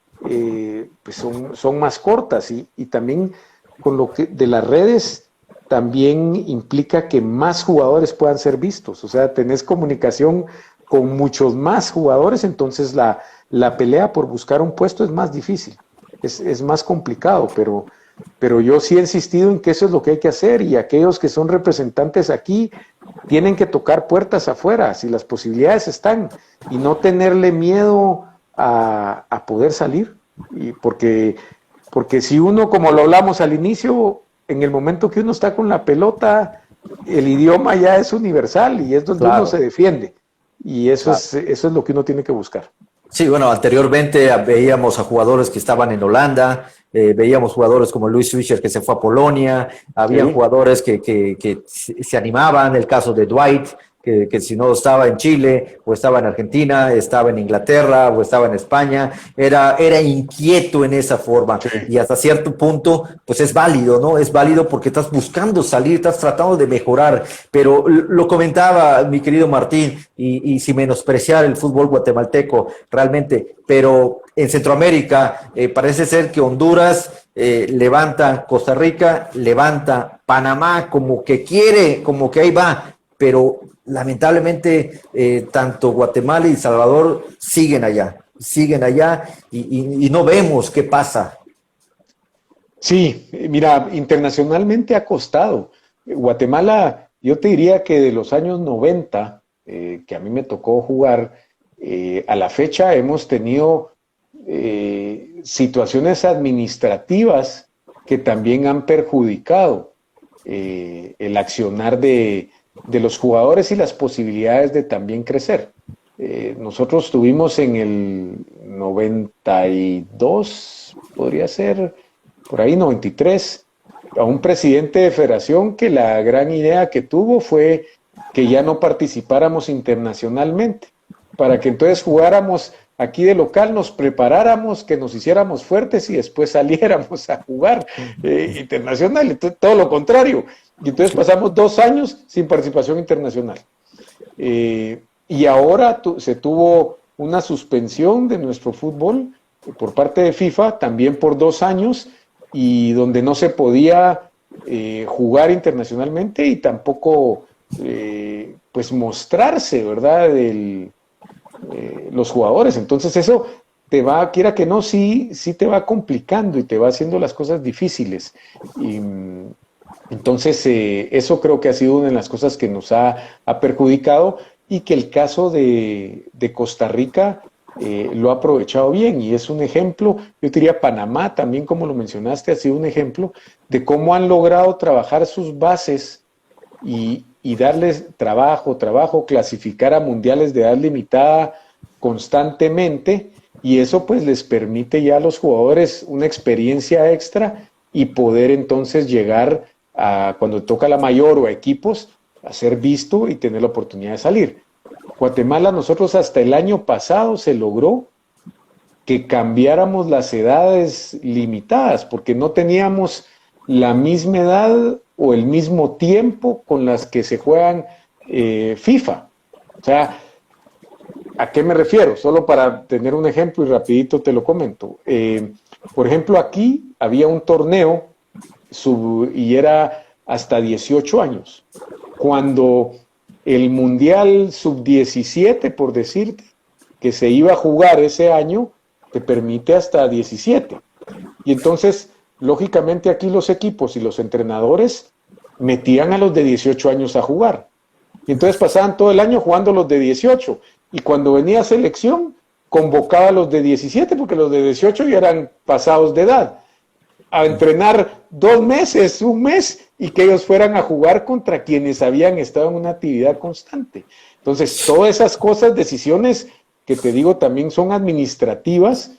S2: pues son más cortas, y también con lo que de las redes también implica que más jugadores puedan ser vistos, o sea, tenés comunicación con muchos más jugadores, entonces la pelea por buscar un puesto es más difícil, es más complicado, pero yo sí he insistido en que eso es lo que hay que hacer, y aquellos que son representantes aquí tienen que tocar puertas afuera, si las posibilidades están, y no tenerle miedo a poder salir, y porque si uno, como lo hablamos al inicio, en el momento que uno está con la pelota, el idioma ya es universal y es donde uno se defiende, y eso es lo que uno tiene que buscar.
S1: Sí, bueno, anteriormente veíamos a jugadores que estaban en Holanda, veíamos jugadores como Luis Fischer que se fue a Polonia, había jugadores que se animaban, el caso de Dwight, que si no estaba en Chile, o estaba en Argentina, estaba en Inglaterra, o estaba en España, era inquieto en esa forma, y hasta cierto punto, pues es válido, ¿no? Es válido porque estás buscando salir, estás tratando de mejorar, pero lo comentaba mi querido Martín, y sin menospreciar el fútbol guatemalteco, realmente, pero en Centroamérica parece ser que Honduras levanta, Costa Rica levanta, Panamá como que quiere, como que ahí va, pero lamentablemente tanto Guatemala y El Salvador siguen allá y no vemos qué pasa.
S2: Sí, mira, internacionalmente ha costado. Guatemala, yo te diría que de los años 90, que a mí me tocó jugar, a la fecha hemos tenido situaciones administrativas que también han perjudicado el accionar de los jugadores y las posibilidades de también crecer. Nosotros tuvimos en el 92, podría ser, por ahí 93, a un presidente de federación que la gran idea que tuvo fue que ya no participáramos internacionalmente, para que entonces jugáramos aquí de local, nos preparáramos, que nos hiciéramos fuertes y después saliéramos a jugar internacional. Entonces, todo lo contrario. Y entonces pasamos 2 años sin participación internacional. Y ahora se tuvo una suspensión de nuestro fútbol por parte de FIFA, también por 2 años, y donde no se podía jugar internacionalmente y tampoco pues mostrarse, ¿verdad?, los jugadores. Entonces eso te va, quiera que no, sí te va complicando y te va haciendo las cosas difíciles. Y entonces eso creo que ha sido una de las cosas que nos ha perjudicado, y que el caso de Costa Rica lo ha aprovechado bien, y es un ejemplo. Yo diría Panamá también, como lo mencionaste, ha sido un ejemplo de cómo han logrado trabajar sus bases y darles trabajo, clasificar a mundiales de edad limitada constantemente, y eso pues les permite ya a los jugadores una experiencia extra y poder entonces llegar a, cuando toca la mayor o a equipos, a ser visto y tener la oportunidad de salir. Guatemala, nosotros hasta el año pasado se logró que cambiáramos las edades limitadas, porque no teníamos la misma edad o el mismo tiempo con las que se juegan FIFA. O sea, ¿a qué me refiero? Solo para tener un ejemplo y rapidito te lo comento. Por ejemplo, aquí había un torneo y era hasta 18 años. Cuando el Mundial Sub-17, por decirte, que se iba a jugar ese año, te permite hasta 17. Y entonces, lógicamente aquí los equipos y los entrenadores metían a los de 18 años a jugar. Y entonces pasaban todo el año jugando los de 18. Y cuando venía selección, convocaba a los de 17, porque los de 18 ya eran pasados de edad, a entrenar 2 meses, 1 mes, y que ellos fueran a jugar contra quienes habían estado en una actividad constante. Entonces, todas esas cosas, decisiones que te digo también son administrativas,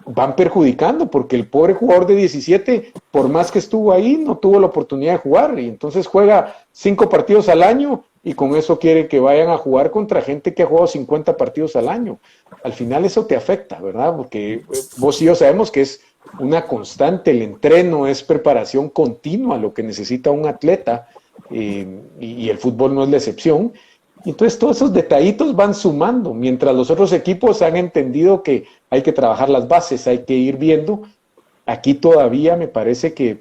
S2: van perjudicando, porque el pobre jugador de 17, por más que estuvo ahí, no tuvo la oportunidad de jugar, y entonces juega 5 partidos al año, y con eso quiere que vayan a jugar contra gente que ha jugado 50 partidos al año. Al final eso te afecta, ¿verdad? Porque vos y yo sabemos que es una constante, el entreno es preparación continua, lo que necesita un atleta, y el fútbol no es la excepción. Entonces todos esos detallitos van sumando, mientras los otros equipos han entendido que hay que trabajar las bases, hay que ir viendo. Aquí todavía me parece que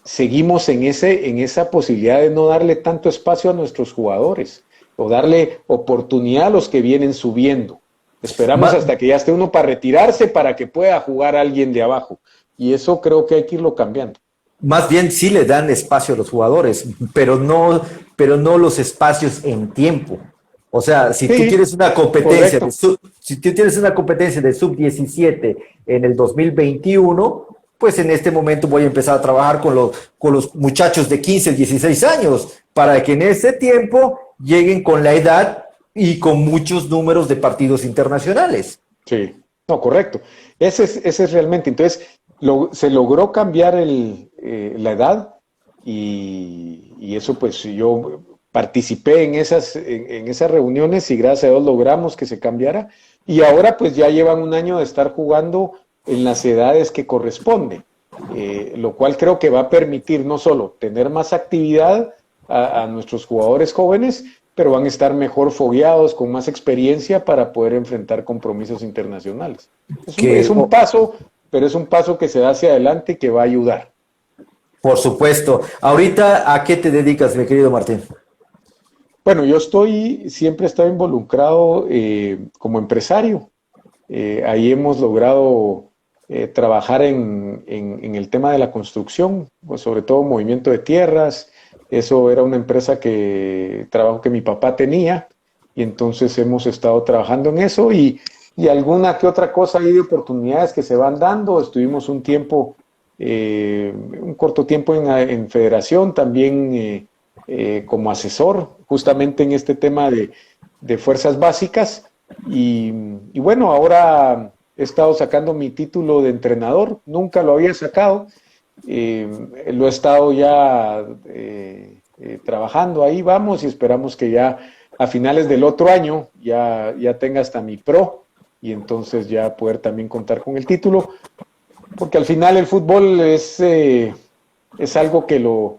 S2: seguimos en esa posibilidad de no darle tanto espacio a nuestros jugadores, o darle oportunidad a los que vienen subiendo. Esperamos hasta que ya esté uno para retirarse, para que pueda jugar alguien de abajo. y eso creo que hay que irlo cambiando.
S1: Más bien sí le dan espacio a los jugadores, pero no los espacios en tiempo. O sea, si tú
S2: Sí,
S1: tienes una competencia
S2: correcto.
S1: si tú tienes una competencia de sub-17 en el 2021, pues en este momento voy a empezar a trabajar con los muchachos de 15, 16 años, para que en ese tiempo lleguen con la edad y con muchos números de partidos internacionales.
S2: Sí, no, correcto. Ese es realmente. Entonces, se logró cambiar la edad y eso pues yo participé en esas reuniones y gracias a Dios logramos que se cambiara. Y ahora pues ya llevan un año de estar jugando en las edades que corresponden, lo cual creo que va a permitir no solo tener más actividad a nuestros jugadores jóvenes, pero van a estar mejor fogueados, con más experiencia para poder enfrentar compromisos internacionales. Es un paso, pero es un paso que se da hacia adelante y que va a ayudar.
S1: Por supuesto. Ahorita, ¿a qué te dedicas, mi querido Martín?
S2: Bueno, yo siempre he estado involucrado como empresario. Ahí hemos logrado trabajar en el tema de la construcción, pues sobre todo movimiento de tierras. Eso era una empresa trabajo que mi papá tenía, y entonces hemos estado trabajando en eso y alguna que otra cosa ahí de oportunidades que se van dando. Estuvimos un tiempo, un corto tiempo en Federación, también como asesor, justamente en este tema de fuerzas básicas. Y bueno, ahora he estado sacando mi título de entrenador, nunca lo había sacado. Lo he estado ya trabajando, ahí vamos, y esperamos que ya a finales del otro año ya tenga hasta mi pro, y entonces ya poder también contar con el título, porque al final el fútbol es algo que lo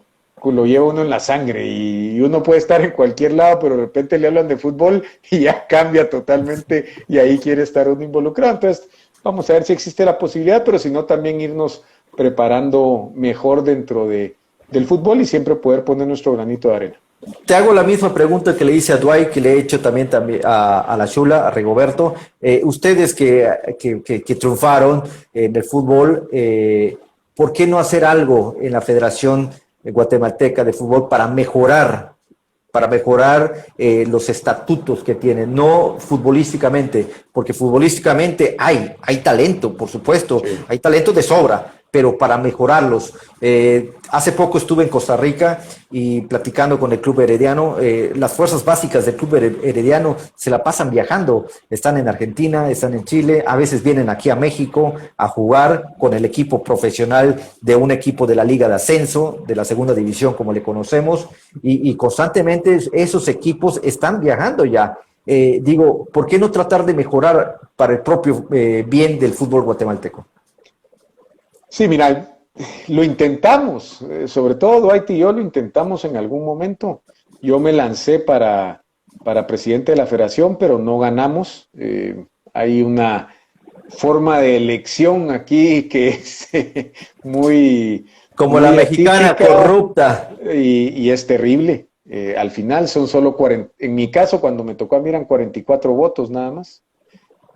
S2: lleva uno en la sangre, y uno puede estar en cualquier lado, pero de repente le hablan de fútbol y ya cambia totalmente, y ahí quiere estar uno involucrado. Entonces vamos a ver si existe la posibilidad, pero si no, también irnos preparando mejor dentro del fútbol y siempre poder poner nuestro granito de arena.
S1: Te hago la misma pregunta que le hice a Dwight, que le he hecho también a la Chula, a Rigoberto. Ustedes que triunfaron en el fútbol, ¿por qué no hacer algo en la Federación Guatemalteca de Fútbol para mejorar los estatutos que tienen, no futbolísticamente, porque futbolísticamente hay talento, por supuesto,
S2: Sí.
S1: hay talento de sobra, pero para mejorarlos. Hace poco estuve en Costa Rica y platicando con el Club Herediano. Las fuerzas básicas del Club Herediano se la pasan viajando. Están en Argentina, están en Chile, a veces vienen aquí a México a jugar con el equipo profesional de un equipo de la Liga de Ascenso, de la segunda división como le conocemos, y constantemente esos equipos están viajando ya. Digo, ¿por qué no tratar de mejorar para el propio bien del fútbol guatemalteco?
S2: Sí, mira, lo intentamos, sobre todo Dwight y yo lo intentamos en algún momento. Yo me lancé para presidente de la federación, pero no ganamos. Hay una forma de elección aquí que es muy,
S1: Como la
S2: muy
S1: mexicana
S2: atípica
S1: corrupta.
S2: y es terrible. Al final son solo 40, en mi caso cuando me tocó a mí eran 44 votos nada más.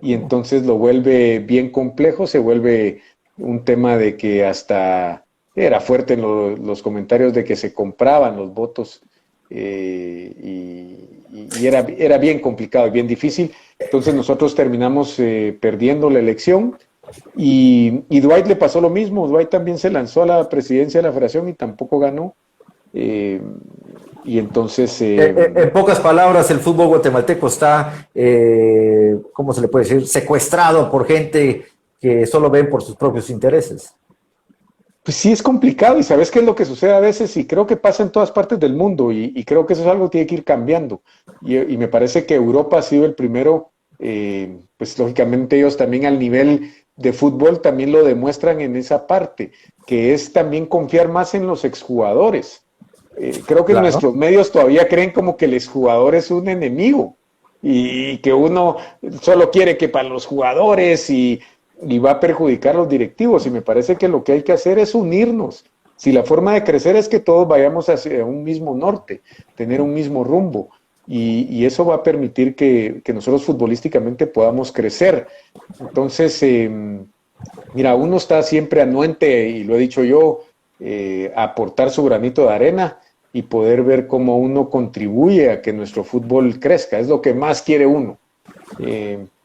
S2: Y entonces lo vuelve bien complejo, se vuelve un tema de que hasta era fuerte en los comentarios de que se compraban los votos, y era bien complicado y bien difícil. Entonces nosotros terminamos perdiendo la elección, y Dwight le pasó lo mismo. Dwight también se lanzó a la presidencia de la federación y tampoco ganó. Eh, y entonces...
S1: En pocas palabras, el fútbol guatemalteco está, ¿cómo se le puede decir? Secuestrado por gente que solo ven por sus propios intereses.
S2: Pues sí, es complicado, y sabes qué es lo que sucede a veces, y creo que pasa en todas partes del mundo, y creo que eso es algo que tiene que ir cambiando. Y me parece que Europa ha sido el primero, pues lógicamente ellos también al nivel de fútbol también lo demuestran en esa parte, que es también confiar más en los exjugadores. Creo que
S1: Claro.
S2: nuestros medios todavía creen como que el exjugador es un enemigo, y que uno solo quiere que para los jugadores y va a perjudicar a los directivos, y me parece que lo que hay que hacer es unirnos. Si la forma de crecer es que todos vayamos hacia un mismo norte, tener un mismo rumbo, y eso va a permitir que nosotros futbolísticamente podamos crecer. Entonces, Mira, uno está siempre anuente, y lo he dicho yo, a aportar su granito de arena y poder ver cómo uno contribuye a que nuestro fútbol crezca. Es lo que más quiere uno.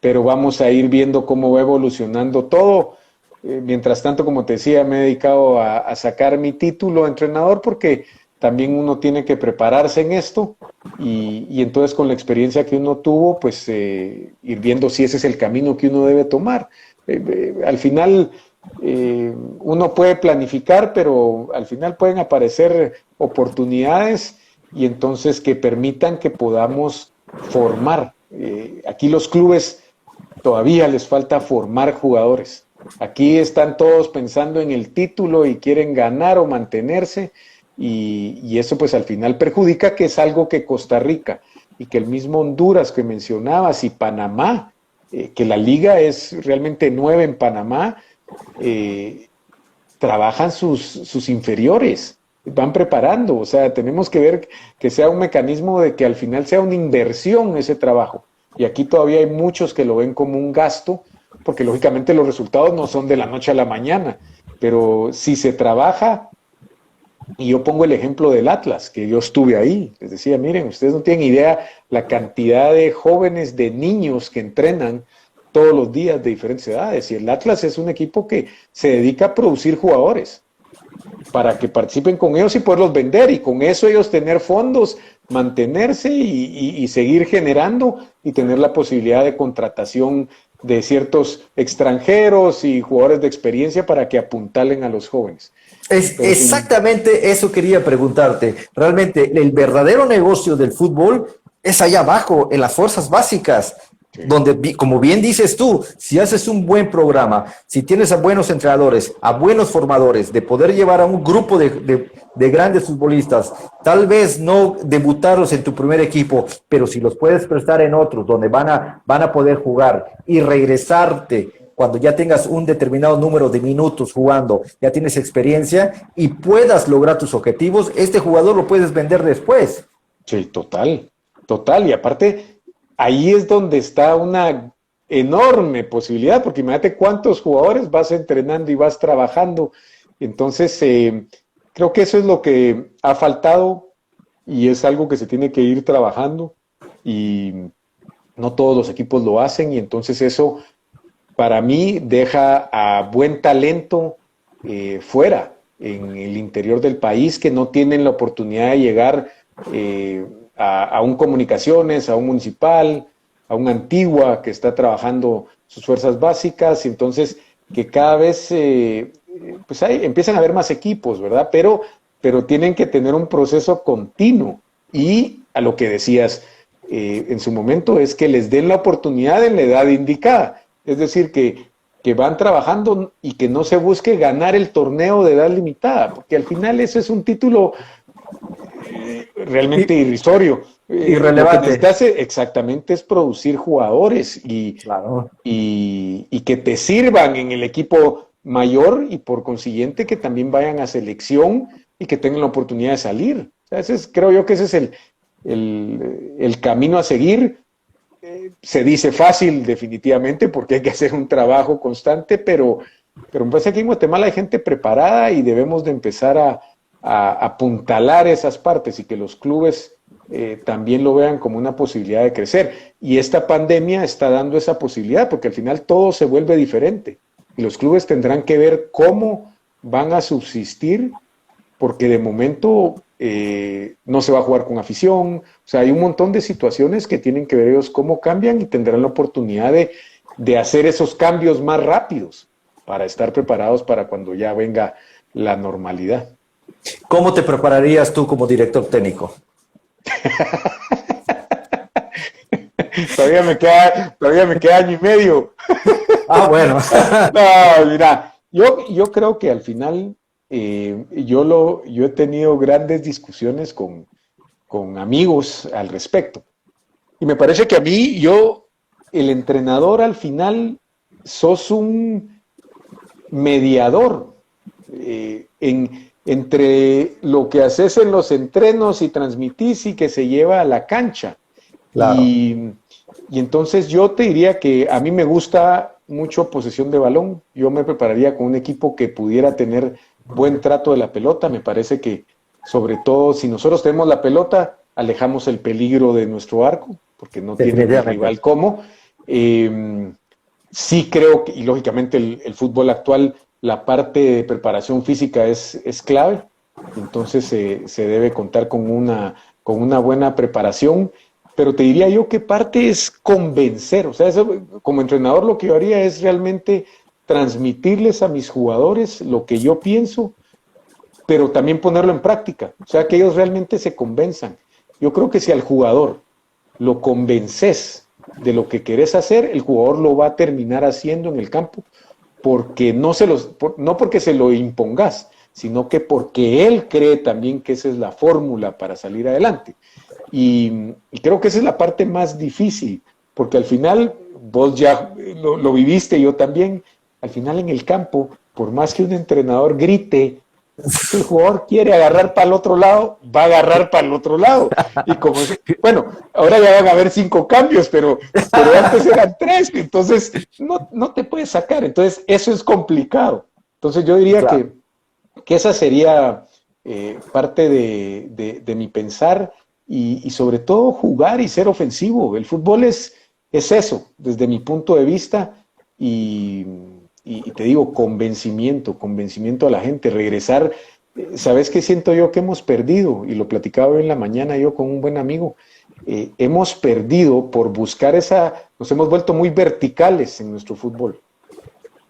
S2: Pero vamos a ir viendo cómo va evolucionando todo. Mientras tanto, como te decía, me he dedicado a sacar mi título de entrenador porque también uno tiene que prepararse en esto y entonces con la experiencia que uno tuvo, pues ir viendo si ese es el camino que uno debe tomar. Al final uno puede planificar, pero al final pueden aparecer oportunidades y entonces que permitan que podamos formar. Aquí los clubes todavía les falta formar jugadores. Aquí están todos pensando en el título y quieren ganar o mantenerse y eso pues al final perjudica, que es algo que Costa Rica y que el mismo Honduras que mencionabas y Panamá, que la liga es realmente nueva en Panamá, trabajan sus inferiores, van preparando, o sea, tenemos que ver que sea un mecanismo de que al final sea una inversión ese trabajo. Y aquí todavía hay muchos que lo ven como un gasto, porque lógicamente los resultados no son de la noche a la mañana, pero si se trabaja, y yo pongo el ejemplo del Atlas, que yo estuve ahí, les decía, miren, ustedes no tienen idea la cantidad de jóvenes, de niños que entrenan todos los días de diferentes edades, y el Atlas es un equipo que se dedica a producir jugadores para que participen con ellos y poderlos vender, y con eso ellos tener fondos, mantenerse y seguir generando y tener la posibilidad de contratación de ciertos extranjeros y jugadores de experiencia para que apuntalen a los jóvenes.
S1: Es exactamente eso quería preguntarte. Realmente el verdadero negocio del fútbol es allá abajo, en las fuerzas básicas. Sí. Donde, como bien dices tú, si haces un buen programa, si tienes a buenos entrenadores, a buenos formadores, de poder llevar a un grupo de grandes futbolistas, tal vez no debutarlos en tu primer equipo, pero si los puedes prestar en otros, donde van a poder jugar y regresarte cuando ya tengas un determinado número de minutos jugando, ya tienes experiencia y puedas lograr tus objetivos, este jugador lo puedes vender después.
S2: Sí, total. Y aparte, ahí es donde está una enorme posibilidad, porque imagínate cuántos jugadores vas entrenando y vas trabajando. Entonces, creo que eso es lo que ha faltado y es algo que se tiene que ir trabajando y no todos los equipos lo hacen y entonces eso para mí deja a buen talento fuera, en el interior del país, que no tienen la oportunidad de llegar a un Comunicaciones, a un Municipal, a un Antigua que está trabajando sus fuerzas básicas, y entonces que cada vez pues empiezan a haber más equipos, ¿verdad? Pero tienen que tener un proceso continuo y a lo que decías en su momento es que les den la oportunidad en la edad indicada, es decir, que van trabajando y que no se busque ganar el torneo de edad limitada, porque al final eso es un título realmente irrisorio.
S1: Irrelevante.
S2: Lo que hace exactamente es producir jugadores
S1: claro.
S2: y que te sirvan en el equipo mayor y por consiguiente que también vayan a selección y que tengan la oportunidad de salir. O sea, creo yo que ese es el camino a seguir. Se dice fácil definitivamente porque hay que hacer un trabajo constante, pero me parece que en Guatemala hay gente preparada y debemos de empezar a apuntalar esas partes y que los clubes también lo vean como una posibilidad de crecer. Y esta pandemia está dando esa posibilidad porque al final todo se vuelve diferente y los clubes tendrán que ver cómo van a subsistir porque de momento no se va a jugar con afición. O sea, hay un montón de situaciones que tienen que ver ellos cómo cambian y tendrán la oportunidad de hacer esos cambios más rápidos para estar preparados para cuando ya venga la normalidad.
S1: ¿Cómo te prepararías tú como director técnico?
S2: Todavía me queda año y medio.
S1: Ah, bueno.
S2: No, mira, yo creo que al final yo he tenido grandes discusiones con amigos al respecto. Y me parece que a mí, el entrenador al final, sos un mediador entre lo que haces en los entrenos y transmitís y que se lleva a la cancha. Claro. Y entonces yo te diría que a mí me gusta mucho posesión de balón. Yo me prepararía con un equipo que pudiera tener buen trato de la pelota. Me parece que, sobre todo, si nosotros tenemos la pelota, alejamos el peligro de nuestro arco, porque no tiene rival como. Sí creo que, y lógicamente el fútbol actual, la parte de preparación física es clave. Entonces se debe contar con una buena preparación. Pero te diría yo que parte es convencer, o sea, eso, como entrenador lo que yo haría es realmente transmitirles a mis jugadores lo que yo pienso, pero también ponerlo en práctica, o sea, que ellos realmente se convenzan. Yo creo que si al jugador lo convences de lo que querés hacer, el jugador lo va a terminar haciendo en el campo, porque no porque se lo impongas, sino que porque él cree también que esa es la fórmula para salir adelante. Y creo que esa es la parte más difícil, porque al final, vos ya lo viviste, yo también, al final en el campo, por más que un entrenador grite, si el jugador quiere agarrar para el otro lado, va a agarrar para el otro lado. Y como, bueno, ahora ya van a haber 5 cambios, pero antes eran 3, entonces no te puedes sacar. Entonces, eso es complicado. Entonces, yo diría que esa sería parte de mi pensar. Y sobre todo jugar y ser ofensivo. El fútbol es eso, desde mi punto de vista, y te digo, convencimiento a la gente, regresar. ¿Sabes qué siento yo que hemos perdido? Y lo platicaba hoy en la mañana yo con un buen amigo. Hemos perdido por buscar nos hemos vuelto muy verticales en nuestro fútbol,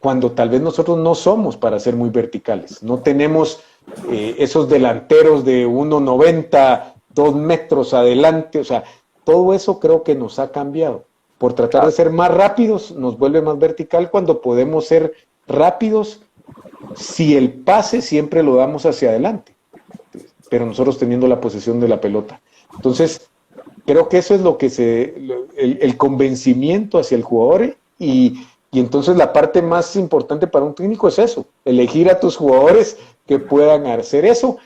S2: cuando tal vez nosotros no somos para ser muy verticales. No tenemos esos delanteros de 1.90, 2 metros adelante, o sea, todo eso creo que nos ha cambiado. Por tratar de ser más rápidos, nos vuelve más vertical cuando podemos ser rápidos si el pase siempre lo damos hacia adelante, pero nosotros teniendo la posesión de la pelota. Entonces, creo que eso es lo que el convencimiento hacia el jugador y entonces la parte más importante para un técnico es eso, elegir a tus jugadores que puedan hacer eso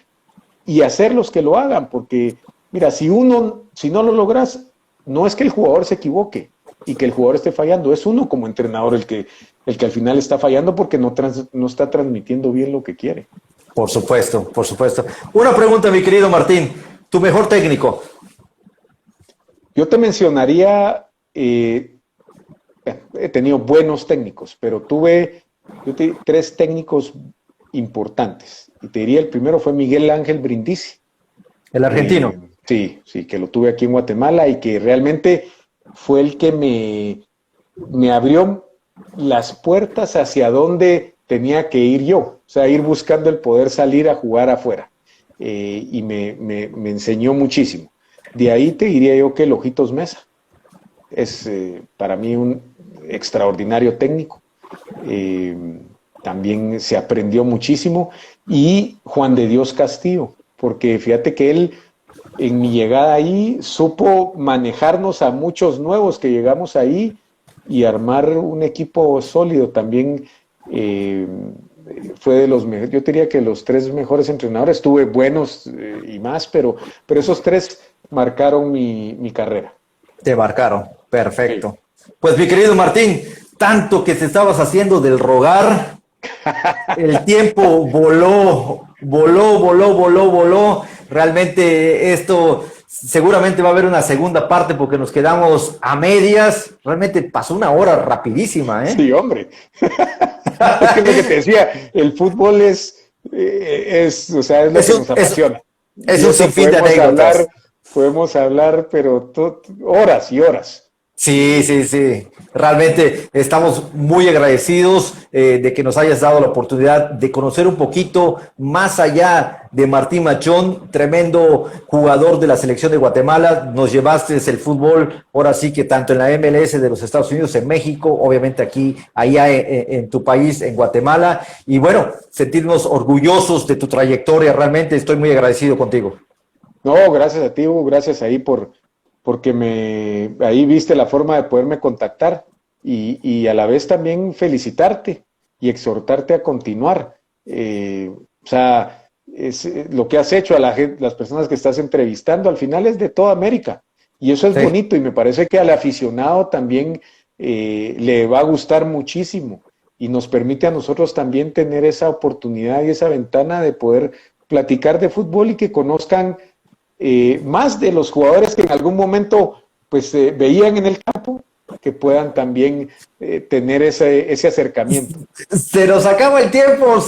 S2: y hacerlos que lo hagan, porque mira, si no lo logras, no es que el jugador se equivoque y que el jugador esté fallando, es uno como entrenador el que al final está fallando porque no está transmitiendo bien lo que quiere.
S1: Por supuesto, por supuesto. Una pregunta, mi querido Martín, ¿tu mejor técnico?
S2: Yo te mencionaría, he tenido buenos técnicos, pero tuve 3 técnicos importantes. Y te diría, el primero fue Miguel Ángel Brindisi.
S1: ¿El argentino?
S2: Sí, que lo tuve aquí en Guatemala y que realmente fue el que me abrió las puertas hacia donde tenía que ir yo. O sea, ir buscando el poder salir a jugar afuera. Y me enseñó muchísimo. De ahí te diría yo que el Ojitos Mesa es para mí un extraordinario técnico. También se aprendió muchísimo. Y Juan de Dios Castillo, porque fíjate que él en mi llegada ahí supo manejarnos a muchos nuevos que llegamos ahí y armar un equipo sólido. También fue de los mejores, yo diría que los 3 mejores entrenadores, tuve buenos y más, pero esos 3 marcaron mi carrera.
S1: Te marcaron, perfecto. Sí. Pues mi querido Martín, tanto que te estabas haciendo del rogar, el tiempo voló. Realmente esto seguramente va a haber una segunda parte porque nos quedamos a medias. Realmente pasó una hora rapidísima, ¿eh?
S2: Sí, hombre. Es lo que te decía, el fútbol es lo que nos apasiona.
S1: Es un sinfín de anécdotas.
S2: Podemos hablar, pero horas y horas.
S1: Sí. Realmente estamos muy agradecidos de que nos hayas dado la oportunidad de conocer un poquito más allá de Martín Machón, tremendo jugador de la selección de Guatemala. Nos llevaste el fútbol, ahora sí que tanto en la MLS de los Estados Unidos, en México, obviamente aquí, allá en tu país, en Guatemala. Y bueno, sentirnos orgullosos de tu trayectoria. Realmente estoy muy agradecido contigo.
S2: No, gracias a ti, Hugo, gracias ahí porque ahí viste la forma de poderme contactar y a la vez también felicitarte y exhortarte a continuar. O sea, lo que has hecho a las personas que estás entrevistando al final es de toda América y eso es bonito y me parece que al aficionado también le va a gustar muchísimo y nos permite a nosotros también tener esa oportunidad y esa ventana de poder platicar de fútbol y que conozcan más de los jugadores que en algún momento pues veían en el campo, que puedan también tener ese acercamiento.
S1: Se nos acaba el tiempo.